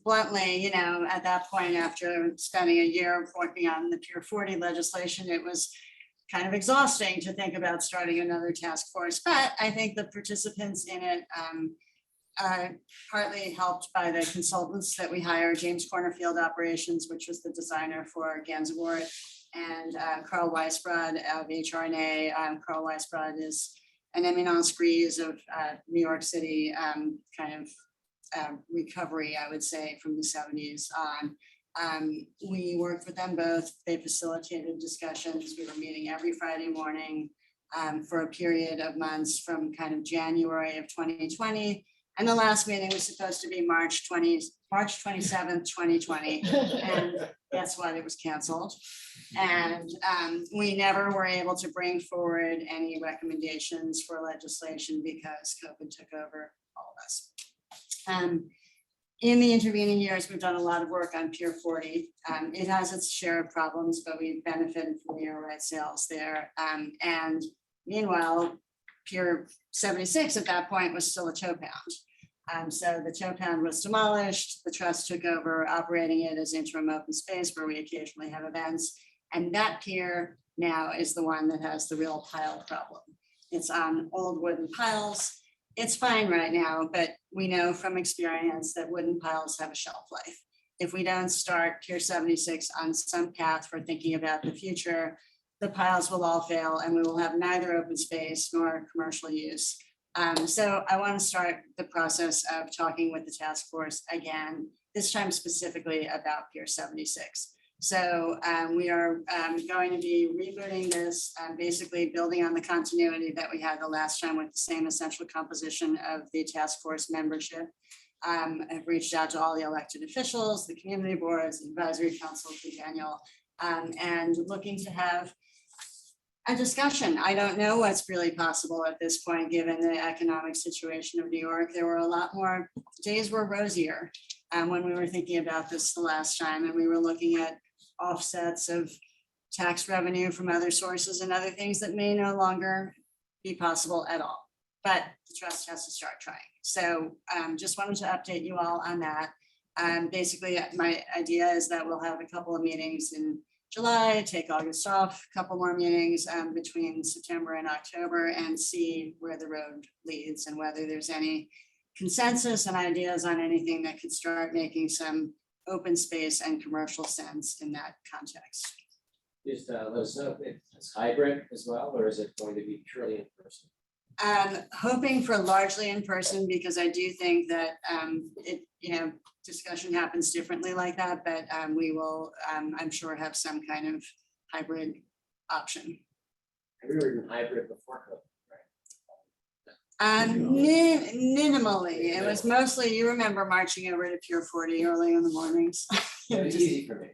Bluntly, at that point, after spending a year working on the Pier 40 legislation, it was kind of exhausting to think about starting another task force. But I think the participants in it, partly helped by the consultants that we hired, James Cornerfield Operations, which was the designer for Gansevoort, and Carl Weisbrod of HRNA. Carl Weisbrod is an eminence grise of New York City recovery, I would say, from the 70s on. We worked with them both. They facilitated discussions. We were meeting every Friday morning for a period of months from kind of January of 2020. And the last meeting was supposed to be March 27th, 2020. And guess what? It was canceled. And we never were able to bring forward any recommendations for legislation because COVID took over all of us. In the intervening years, we've done a lot of work on Pier 40. It has its share of problems, but we've benefited from the air right sales there. And meanwhile, Pier 76 at that point was still a tow pound. So the tow pound was demolished. The trust took over operating it as interim open space where we occasionally have events. And that pier now is the one that has the real pile problem. It's on old wooden piles. It's fine right now, but we know from experience that wooden piles have a shelf life. if we don't start Pier 76 on some path for thinking about the future, the piles will all fail and we will have neither open space nor commercial use. So I want to start the process of talking with the task force again, this time specifically about Pier 76. So we are going to be rebooting this, basically building on the continuity that we had the last time with the same essential composition of the task force membership. I've reached out to all the elected officials, the community boards, the advisory council, to Daniel, and looking to have a discussion. I don't know what's really possible at this point, given the economic situation of New York. There were a lot more, days were rosier when we were thinking about this the last time, and we were looking at offsets of tax revenue from other sources and other things that may no longer be possible at all. But the trust has to start trying. So just wanted to update you all on that. Basically, my idea is that we'll have a couple of meetings in July, take August off, a couple more meetings between September and October, and see where the road leads and whether there's any consensus and ideas on anything that could start making some open space and commercial sense in that context. Just let us know if it's hybrid as well, or is it going to be purely in person? Hoping for largely in person, because I do think that discussion happens differently like that, but we will, I'm sure, have some kind of hybrid option. Have you ever been hybrid before? Minimally, it was mostly, you remember marching over to Pier 40 early in the mornings. It was easy for me.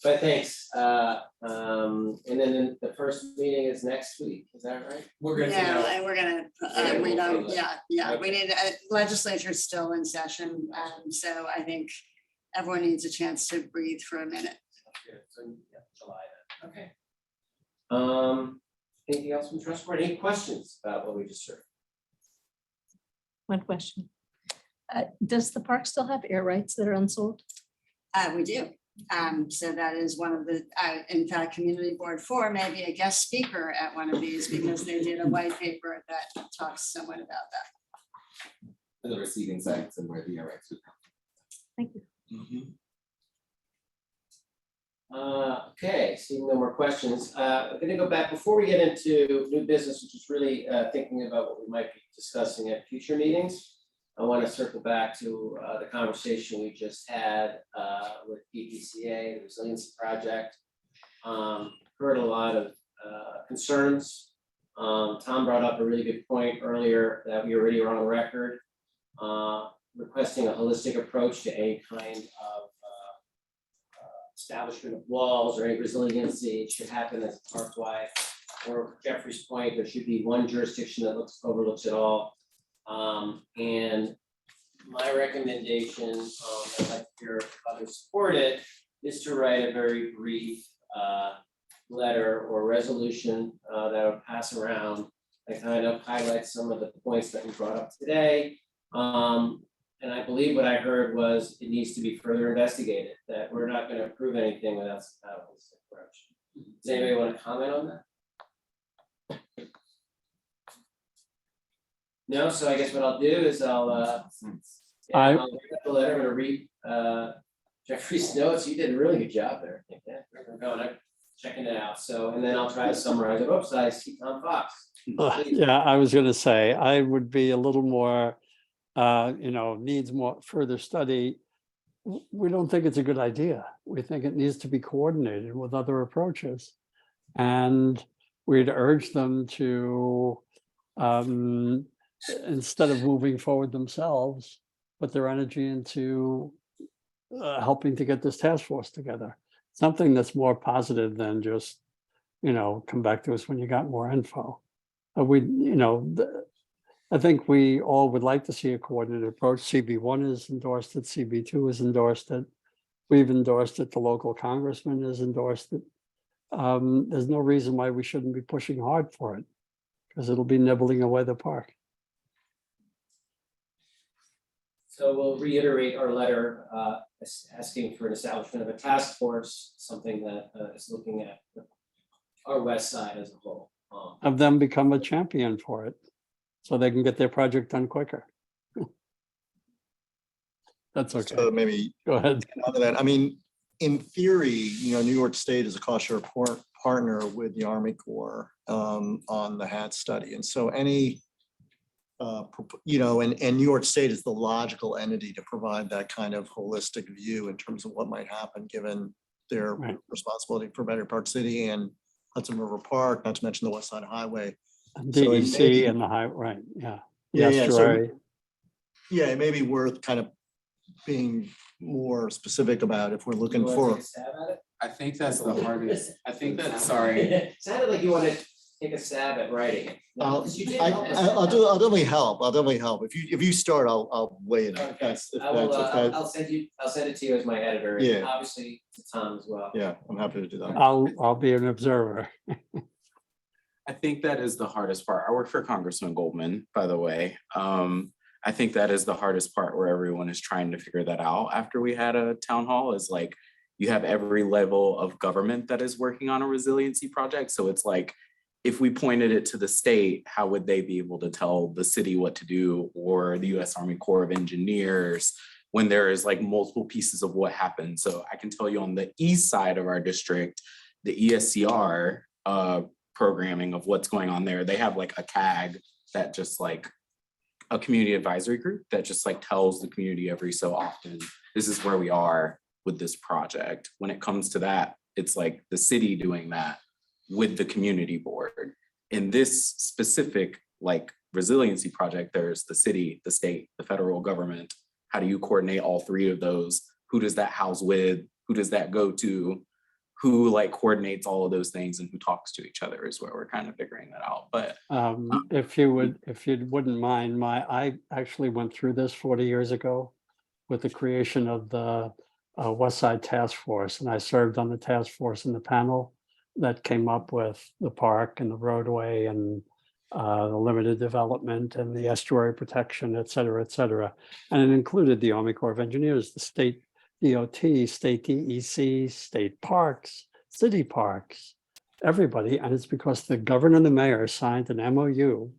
But thanks. And then the first meeting is next week, is that right? No, and we're gonna, we don't, we need, legislature's still in session, so I think everyone needs a chance to breathe for a minute. So, yeah, July then, okay. Anything else from trust board? Any questions about what we just heard? One question. Does the park still have air rights that are unsold? We do. So that is one of the, in fact, Community Board 4 may be a guest speaker at one of these because they did a white paper that talks somewhat about that. For the receiving sites and where the air rights would come. Thank you. Okay, seeing no more questions. I'm gonna go back before we get into new business, which is really thinking about what we might be discussing at future meetings. I want to circle back to the conversation we just had with PPCA, the Resiliency Project. Heard a lot of concerns. Tom brought up a really good point earlier that we already are on record, requesting a holistic approach to any kind of establishment of walls or any resiliency. It should happen as a park-wide. Or Jeffrey's point, there should be one jurisdiction that overlooks it all. And my recommendation, I'd like to hear if others support it, is to write a very brief letter or resolution that would pass around that kind of highlights some of the points that we brought up today. And I believe what I heard was it needs to be further investigated, that we're not going to approve anything without some kind of holistic approach. Does anybody want to comment on that? No, so I guess what I'll do is I'll write up the letter. I'm gonna read Jeffrey's notes. You did a really good job there. I think, yeah, we're going, I'm checking it out. So, and then I'll try to summarize it. Oops, I see Tom Fox. Yeah, I was gonna say, I would be a little more, needs more further study. We don't think it's a good idea. We think it needs to be coordinated with other approaches. And we'd urge them to, instead of moving forward themselves, put their energy into helping to get this task force together. Something that's more positive than just, come back to us when you got more info. I think we all would like to see a coordinated approach. CB1 has endorsed it, CB2 has endorsed it. We've endorsed it, the local congressman has endorsed it. There's no reason why we shouldn't be pushing hard for it, because it'll be nibbling away the park. So we'll reiterate our letter asking for an establishment of a task force, something that is looking at our west side as a whole. Have them become a champion for it, so they can get their project done quicker. That's So okay. maybe Go ahead. out of that, I mean, in theory, New York State is a cost share partner with the Army Corps on the HAT study. And so any, and New York State is the logical entity to provide that kind of holistic view in terms of what might happen, given their responsibility for Battery Park City and Hudson River Park, not to mention the West Side Highway. So it may DEC be- and the high, right, yeah. Yeah, yeah, so- Estuary. Yeah, it may be worth kind of being more specific about if we're looking You wanna for. take a stab at it? I think that's the hardest, I think that, sorry. It sounded like you wanted to take a stab at writing it. No, I'll 'cause you did help us. I'll definitely help. I'll definitely help. If you start, I'll weigh it. Okay, If I will, that's- I'll send it to you as my editor, and Yeah. obviously to Tom as well. Yeah, I'm happy to do that. I'll be an observer. I think that is the hardest part. I work for Congressman Goldman, by the way. I think that is the hardest part where everyone is trying to figure that out after we had a town hall is like, you have every level of government that is working on a resiliency project. So it's like, if we pointed it to the state, how would they be able to tell the city what to do or the US Army Corps of Engineers when there is like multiple pieces of what happened? So I can tell you on the east side of our district, the ESCR programming of what's going on there, they have like a CAG that just like a community advisory group that just like tells the community every so often, this is where we are with this project. When it comes to that, it's like the city doing that with the community board. In this specific like resiliency project, there's the city, the state, the federal government. How do you coordinate all three of those? Who does that house with? Who does that go to? Who like coordinates all of those things and who talks to each other is where we're kind of figuring that out. But If you wouldn't mind, I actually went through this 40 years ago with the creation of the West Side Task Force, and I served on the task force in the panel that came up with the park and the roadway and the limited development and the estuary protection, et cetera, et cetera. And it included the Army Corps of Engineers, the state DOT, state DEC, state parks, city parks, everybody. And it's because the governor and the mayor signed an MOU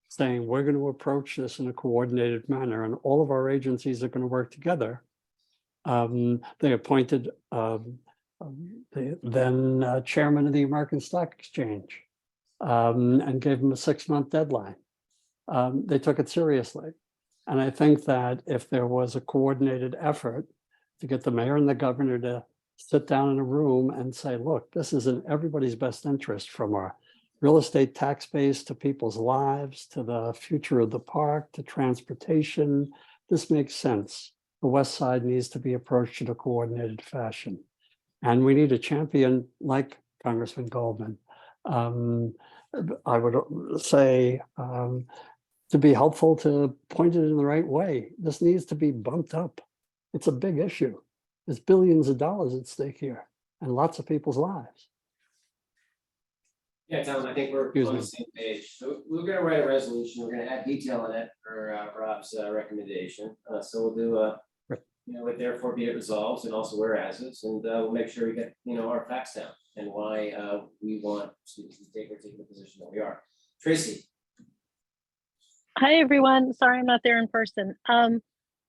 saying we're going to approach this in a coordinated manner and all of our agencies are going to work together. They appointed the then chairman of the American Stock Exchange and gave him a 6-month deadline. They took it seriously. And I think that if there was a coordinated effort to get the mayor and the governor to sit down in a room and say, look, this is in everybody's best interest, from our real estate tax base to people's lives, to the future of the park, to transportation. This makes sense. The West Side needs to be approached in a coordinated fashion. And we need a champion like Congressman Goldman. I would say to be helpful to point it in the right way. This needs to be bumped up. It's a big issue. There's billions of dollars at stake here and lots of people's lives. Yeah, Tom, I think we're Excuse on me. the same page. So we're gonna write a resolution. We're gonna add detail in it for Rob's recommendation. So we'll do it therefore be it resolves and also whereases, and we'll make sure we get, our facts down and why we want to take the position that we are. Tracy. Hi, everyone. Sorry, I'm not there in person.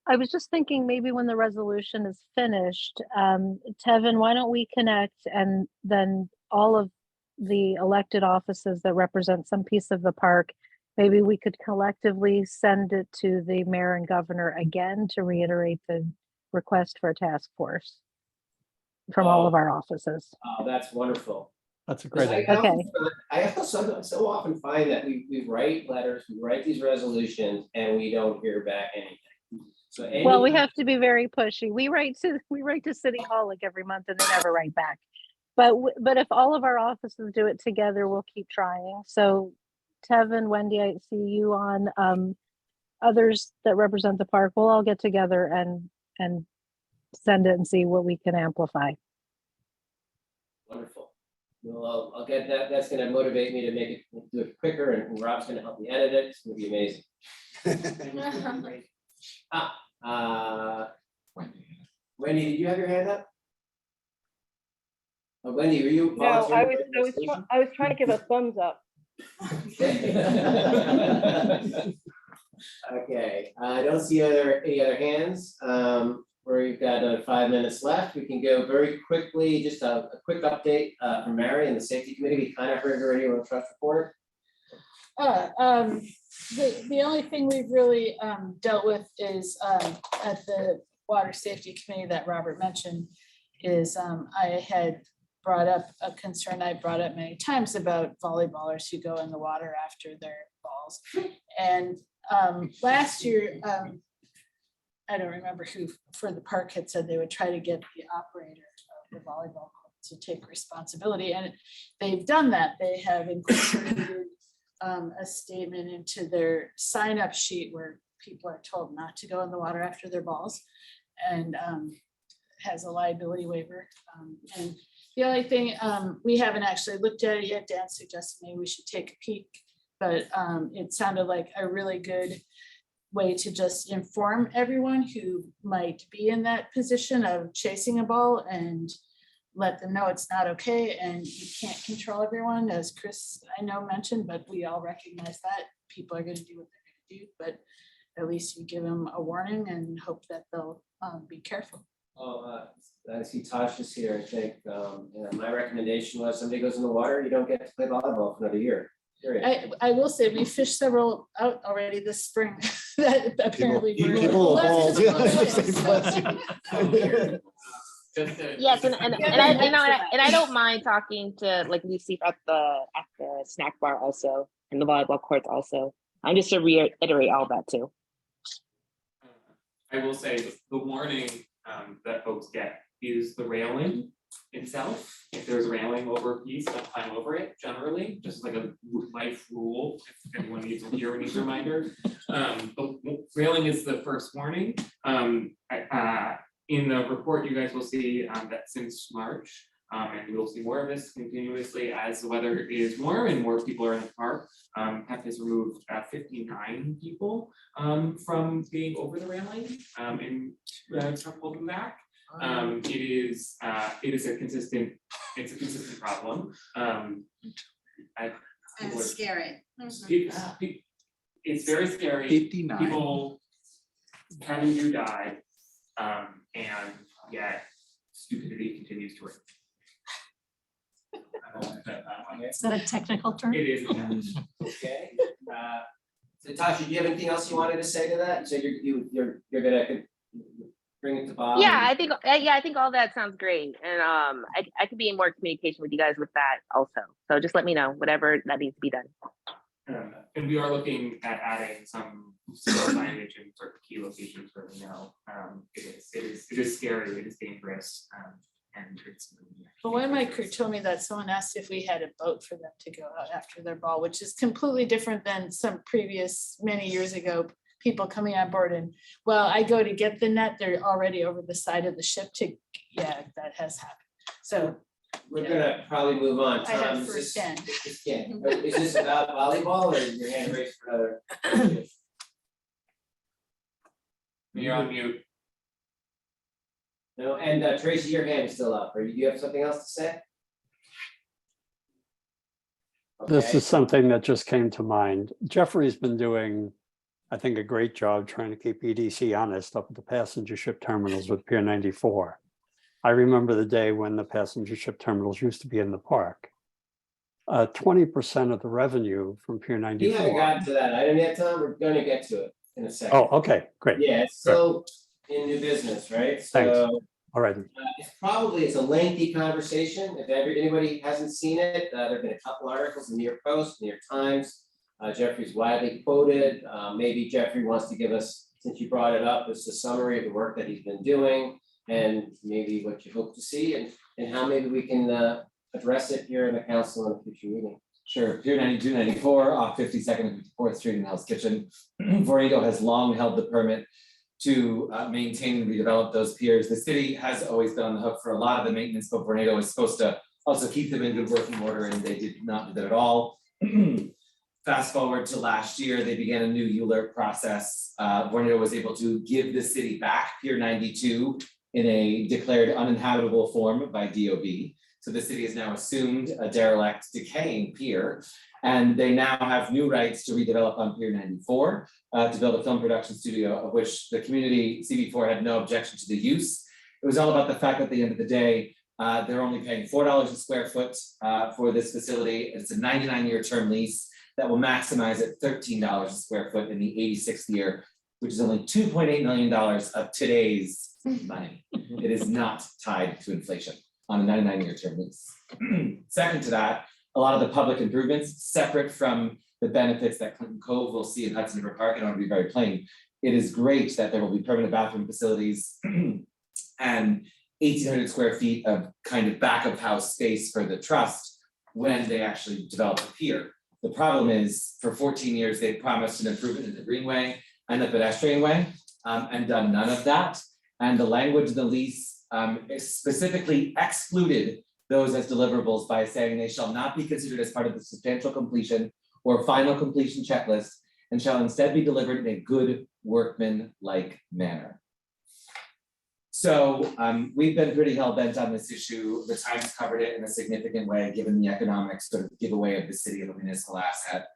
I was just thinking maybe when the resolution is finished, Tevin, why don't we connect, and then all of the elected offices that represent some piece of the park, maybe we could collectively send it to the mayor and governor again to reiterate the request for a task force from all of our offices. Oh, that's wonderful. That's a great I idea. Okay. also so often find that we write letters, we write these resolutions, and we don't hear back anything. So Well, we have to be very pushy. We write to City Hall like every month and they never write back. But if all of our offices do it together, we'll keep trying. So Tevin, Wendy, I see you on, others that represent the park. We'll all get together and send it and see what we can amplify. Wonderful. Well, I'll get that. That's gonna motivate me to do it quicker, and Rob's gonna help me edit it. It's gonna be amazing. Wendy, did you have your hand up? Wendy, were you? No, I volunteering? was trying to give a thumbs up. Okay, I don't see any other hands. We've got 5 minutes left. We can go very quickly, just a quick update from Mary and the safety committee. We kind of heard already on the trust report. The only thing we've really dealt with is at the water safety committee that Robert mentioned is I had brought up a concern I brought up many times about volleyballers who go in the water after their balls. And last year, I don't remember who for the park had said they would try to get the operator of the volleyball court to take responsibility, and they've done that. They have incorporated a statement into their sign-up sheet where people are told not to go in the water after their balls, and has a liability waiver. And the only thing, we haven't actually looked at it yet. Dan suggested maybe we should take a peek, but it sounded like a really good way to just inform everyone who might be in that position of chasing a ball and let them know it's not okay and you can't control everyone, as Chris I know mentioned, but we all recognize that people are going to do what they're going to do, but at least you give them a warning and hope that they'll be careful. Oh, I see Tasha's here, I think. My recommendation was somebody goes in the water, you don't get to play volleyball for another year. Period. I will say we fished several out already this spring that apparently were. People balls, yeah. Yes, and I you know and I don't mind talking to like Lucy at the snack bar also and the volleyball courts also. I'm just to reiterate all that too. I will say the warning that folks get is the railing itself. If there's railing over a piece, don't climb over it generally, just like a life rule. If anyone needs a reminder. The railing is the first warning. In the report, you guys will see that since March, and we will see more of this continuously as the weather is warm and more people are in the park. PEP has removed 59 people from being over the railing and pulled them back. It is a consistent problem. It's scary. It's very scary. 59. People can do die, and yet stupidity continues to reign. Is that a technical term? It is. Okay. So Tasha, do you have anything else you wanted to say to that? So you're gonna bring it to Bob? Yeah, I think all that sounds great, and I could be in more communication with you guys with that also. So just let me know whatever that needs to be done. And we are looking at adding some signage in certain key locations where we know it is scary, it is dangerous, and it's. But one of my crew told me that someone asked if we had a boat for them to go out after their ball, which is completely different than some previous many years ago. People coming on board and, well, I go to get the net, they're already over the side of the ship yeah, that has happened. So we're gonna probably move on. I have Tom, is this- firsthand. Is this about volleyball or your hand raised for another? You're on mute. No, and Tracy, your hand is still up. Do you have something else to say? This Okay. is something that just came to mind. Jeffrey's been doing, I think, a great job trying to keep EDC honest up at the passenger ship terminals with Pier 94. I remember the day when the passenger ship terminals used to be in the park. 20% of the revenue from Pier We 94. haven't gotten to that item yet, Tom. We're gonna get to it in a second. Oh, okay, great. Yeah, it's still in new business, right? Thanks. So All right. it's a lengthy conversation. If anybody hasn't seen it, there've been a couple articles in New York Post, New York Times. Jeffrey's widely quoted. Maybe Jeffrey wants to give us, since you brought it up, just a summary of the work that he's been doing and maybe what you hope to see and how maybe we can address it here in the council in a future meeting. Sure, Pier 92, 94 off 52nd and 54th Street in Hell's Kitchen. Vornado has long held the permit to maintain and redevelop those piers. The city has always been on the hook for a lot of the maintenance, but Vornado is supposed to also keep them in good working order, and they did not do that at all. Fast forward to last year, they began a new ULERP process. Vornado was able to give the city back Pier 92 in a declared uninhabitable form by DOB. So the city has now assumed a derelict, decaying pier. And they now have new rights to redevelop on Pier 94 to build a film production studio, of which the community CB4 had no objection to the use. It was all about the fact that at the end of the day, they're only paying $4 a square foot for this facility. It's a 99-year term lease that will maximize at $13 a square foot in the 86th year, which is only $2.8 million of today's money. It is not tied to inflation on a 99-year term lease. Second to that, a lot of the public improvements, separate from the benefits that Clinton Cove will see in Hudson River Park, and I want to be very plain, it is great that there will be permanent bathroom facilities and 1,800 square feet of kind of back of house space for the trust when they actually develop a pier. The problem is, for 14 years, they promised an improvement in the greenway and the pedestrian way, and done none of that. And the language of the lease specifically excluded those as deliverables by saying they shall not be considered as part of the substantial completion or final completion checklist, and shall instead be delivered in a good workman-like manner. So we've been pretty hell-bent on this issue. The Times covered it in a significant way, given the economic sort of giveaway of the city of a municipal asset.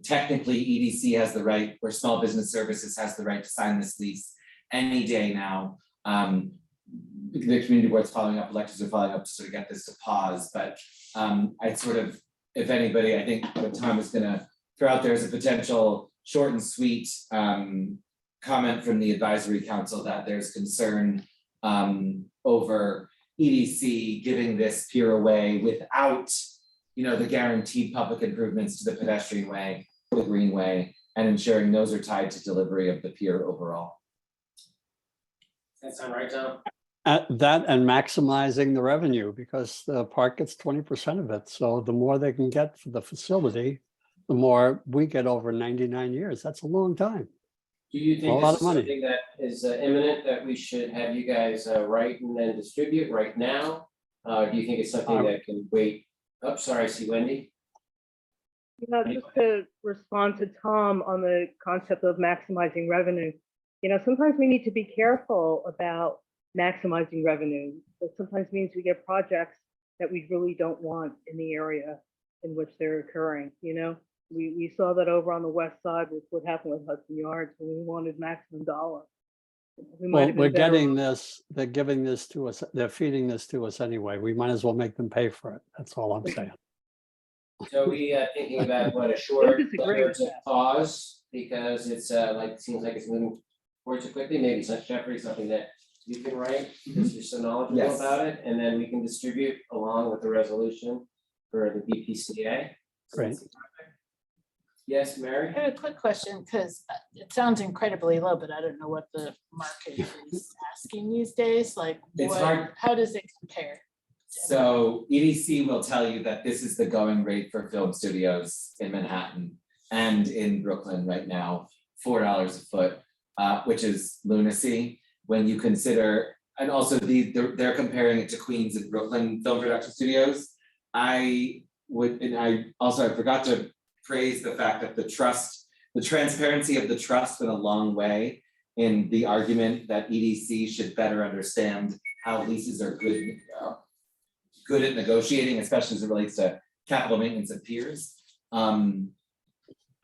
Technically, EDC has the right, or Small Business Services has the right to sign this lease any day now. The community board's following up, electors are following up to sort of get this to pause, but I sort of, if anybody, I think what Tom is gonna throw out there is a potential short and sweet comment from the advisory council that there's concern over EDC giving this pier away without, you know, the guaranteed public improvements to the pedestrian way, the greenway, and ensuring those are tied to delivery of the pier overall. That sound right, Tom? That and maximizing the revenue, because the park gets 20% of it. So the more they can get for the facility, the more we get over 99 years. That's a long time. Do you A think lot this of is money. something that is imminent, that we should have you guys write and then distribute right now? Do you think it's something that can wait? Oh, sorry, I see Wendy. Just to respond to Tom on the concept of maximizing revenue, you know, sometimes we need to be careful about maximizing revenue. That sometimes means we get projects that we really don't want in the area in which they're occurring, you know? We saw that over on the west side with what happened with Hudson Yards, when we wanted maximum dollar. We might Well, have been we're better getting off- this, they're giving this to us, they're feeding this to us anyway. We might as well make them pay for it. That's all I'm saying. So we thinking about what, a short disagree letter with to that. pause, because it's like, seems like it's moving forward too quickly, maybe it's Jeffrey, something that you can write, because you're so knowledgeable Yes. about it, and then we can distribute along with the resolution for the BPCA. Great. Yes, Mary? I have a quick question, because it sounds incredibly low, but I don't know what the market is asking these days, like It's what, hard. how does it compare? So EDC will tell you that this is the going rate for film studios in Manhattan and in Brooklyn right now, $4 a foot, which is lunacy when you consider, and also they're comparing it to Queens and Brooklyn film production studios. I forgot to praise the fact that the transparency of the trust went a long way in the argument that EDC should better understand how leases are good at negotiating, especially as it relates to capital maintenance of piers.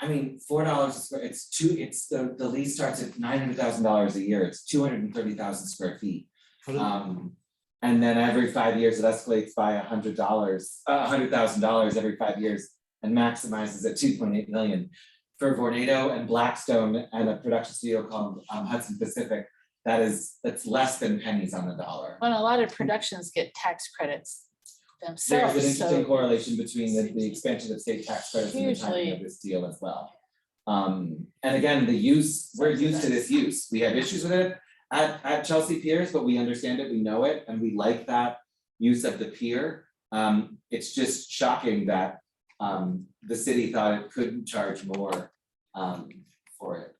I mean, $4 a square, the lease starts at $900,000 a year, it's 230,000 square feet. And then every 5 years, it escalates by $100,000 every 5 years and maximizes at 2.8 million. For Vornado and Blackstone and a production studio called Hudson Pacific, that's less than pennies on the dollar. When a lot of productions get tax credits There's themselves, an interesting so correlation between the expansion of state tax credits and the timing of Hugely. this deal as well. And again, we're used to this use. We have issues with it at Chelsea Piers, but we understand it, we know it, and we like that use of the pier. It's just shocking that the city thought it couldn't charge more for it.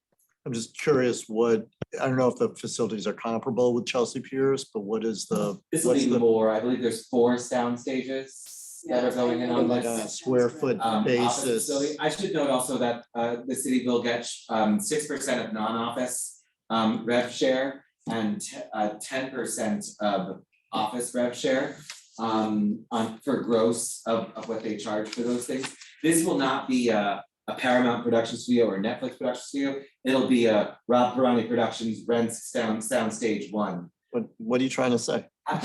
I'm just curious what, I don't know if the facilities are comparable with Chelsea Piers, but what is the? This will what's be the- more, I believe there's 4 sound stages that are going in on Like a this. square foot Office basis. facility. I should note also that the city will get 6% of non-office rev share and 10% of office rev share. for gross of what they charge for those things. This will not be a Paramount production studio or Netflix production studio. It'll be a Rob Peroni Productions rents soundstage one. What are you trying to say? Rob.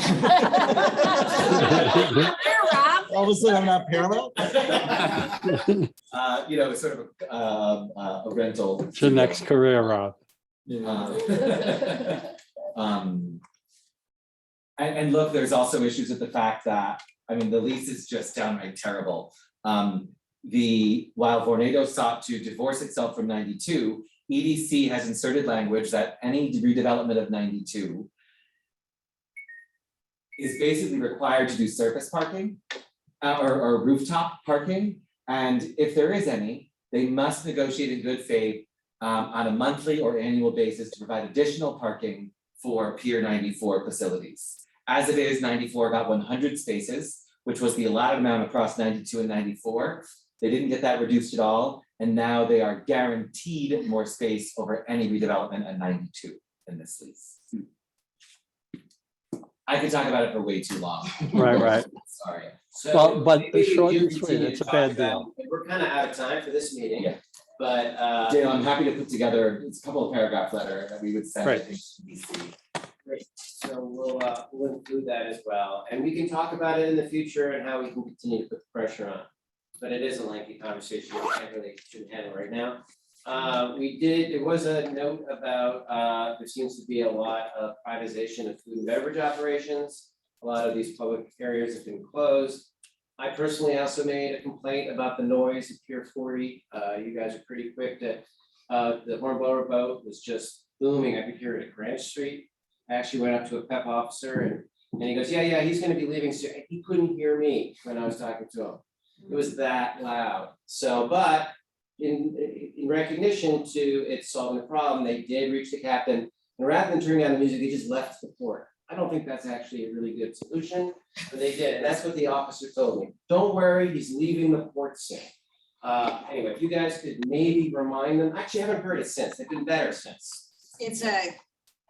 All of a sudden, I'm not Paramount? You know, sort of a rental. It's your next career, Rob. And look, there's also issues with the fact that, I mean, the lease is just downright terrible. While Vornado sought to divorce itself from 92, EDC has inserted language that any redevelopment of 92 is basically required to do surface parking or rooftop parking. And if there is any, they must negotiate in good faith on a monthly or annual basis to provide additional parking for Pier 94 facilities. As it is, 94 got 100 spaces, which was the allotted amount across 92 and 94. They didn't get that reduced at all, and now they are guaranteed more space over any redevelopment at 92 in this lease. I could talk about it for way too long. Right. Sorry. Well, but maybe we short do and sweet, continue it's to a talk bad about- deal. We're kind of out of time for this meeting, Yeah. but Dale, I'm happy to put together, it's a couple of paragraph letter that we would send, I Great. think, to DC. great. So we'll include that as well, and we can talk about it in the future and how we can continue to put the pressure on. But it is a lengthy conversation, we can't really shouldn't handle right now. There was a note about, there seems to be a lot of privatization of food and beverage operations. A lot of these public areas have been closed. I personally also made a complaint about the noise at Pier 40. You guys are pretty quick that the hornblower boat was just booming. I could hear it at Grant Street. I actually went up to a PEP officer and he goes, yeah, he's gonna be leaving soon. He couldn't hear me when I was talking to him. It was that loud. So, but in recognition to it solving the problem, they did reach the captain. And rather than turning down the music, they just left the port. I don't think that's actually a really good solution, but they did. And that's what the officer told me. Don't worry, he's leaving the port soon. Anyway, if you guys could maybe remind them, actually I haven't heard it since. They've been better since.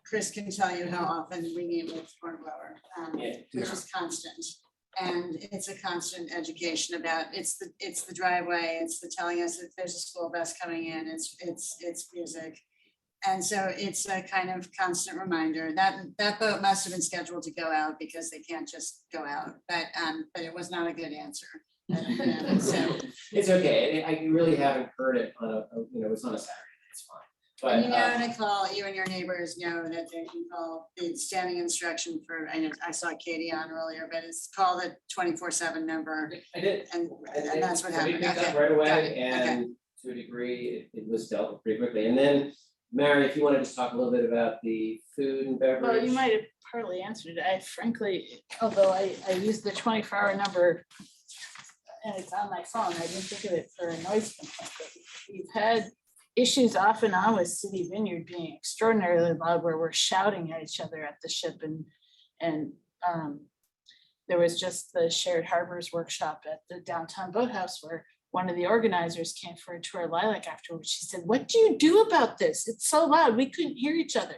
Chris can tell you how often we meet with Hornblower, which is constant. And it's a constant education about, it's the driveway, it's the telling us if there's a school bus coming in, it's music. And so it's a kind of constant reminder that boat must have been scheduled to go out because they can't just go out, but it was not a good answer. So It's okay. I really haven't heard it on it's on a Saturday, it's fine. But and you know to call, you and your neighbors know that they can call the standing instruction for, I saw Katie on earlier, but it's called the 24/7 number. I did. And that's what We happened. picked up Okay, right got away it. and to a degree, it was dealt with pretty quickly. And then, Mary, if you want to just talk a little bit about the food and beverage. Well, you might have partly answered it. I frankly, although I used the 24-hour number and it's on my phone, I didn't think of it for a noise complaint. But we've had issues off and on with City Vineyard being extraordinarily loud where we're shouting at each other at the ship and there was just the Shared Harbors workshop at the downtown boathouse where one of the organizers came for a tour of Lilac afterwards. She said, "What do you do about this? It's so loud. We couldn't hear each other."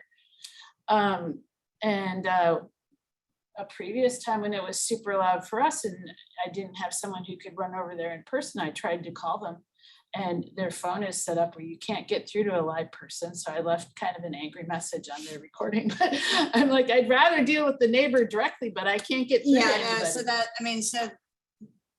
A previous time when it was super loud for us and I didn't have someone who could run over there in person, I tried to call them and their phone is set up where you can't get through to a live person. So I left kind of an angry message on their recording, but I'm like, I'd rather deal with the neighbor directly, but I can't get through to Yeah, anybody. so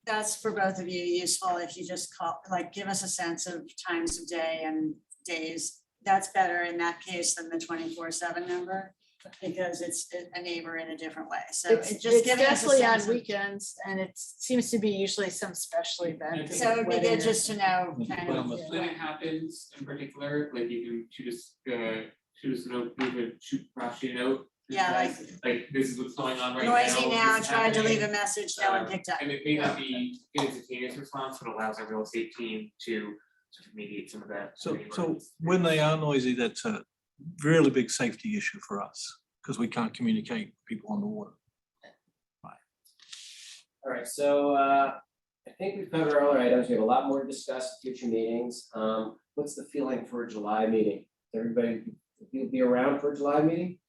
that's for both of you useful if you just call, like, give us a sense of times of day and days. That's better in that case than the 24/7 number because it's a neighbor in a different way. So It's it just giving us a definitely on sense of. weekends and it seems to be usually some special event. So it'd be wedding good or just to know kind of. When it happens in particular, like you can shoot us a note, shoot Rashi a note. Yeah, Like this is what's going on right now. Noisy now, this is tried to leave a happening. message, no one picked up. And it may not be an instantaneous response, but allows our real estate team to sort of mediate some of that. So when they are noisy, that's a really big safety issue for us because we can't communicate with people on the water. All right, so I think we've covered all our items. We have a lot more to discuss at future meetings. What's the feeling for a July meeting? Everybody, you'll be around for a July meeting?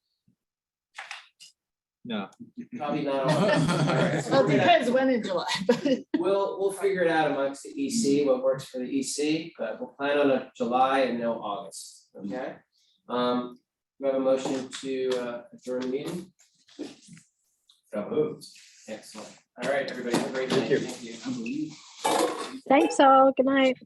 No. Probably not. August. All right, so Well, we're it gonna- depends when in July, but. We'll figure it out amongst the EC, what works for the EC, but we'll plan on a July and no August, okay? We have a motion to adjourn the meeting? So moved. Excellent. All right, everybody, have a great night. Thank you. Thanks all. Good night.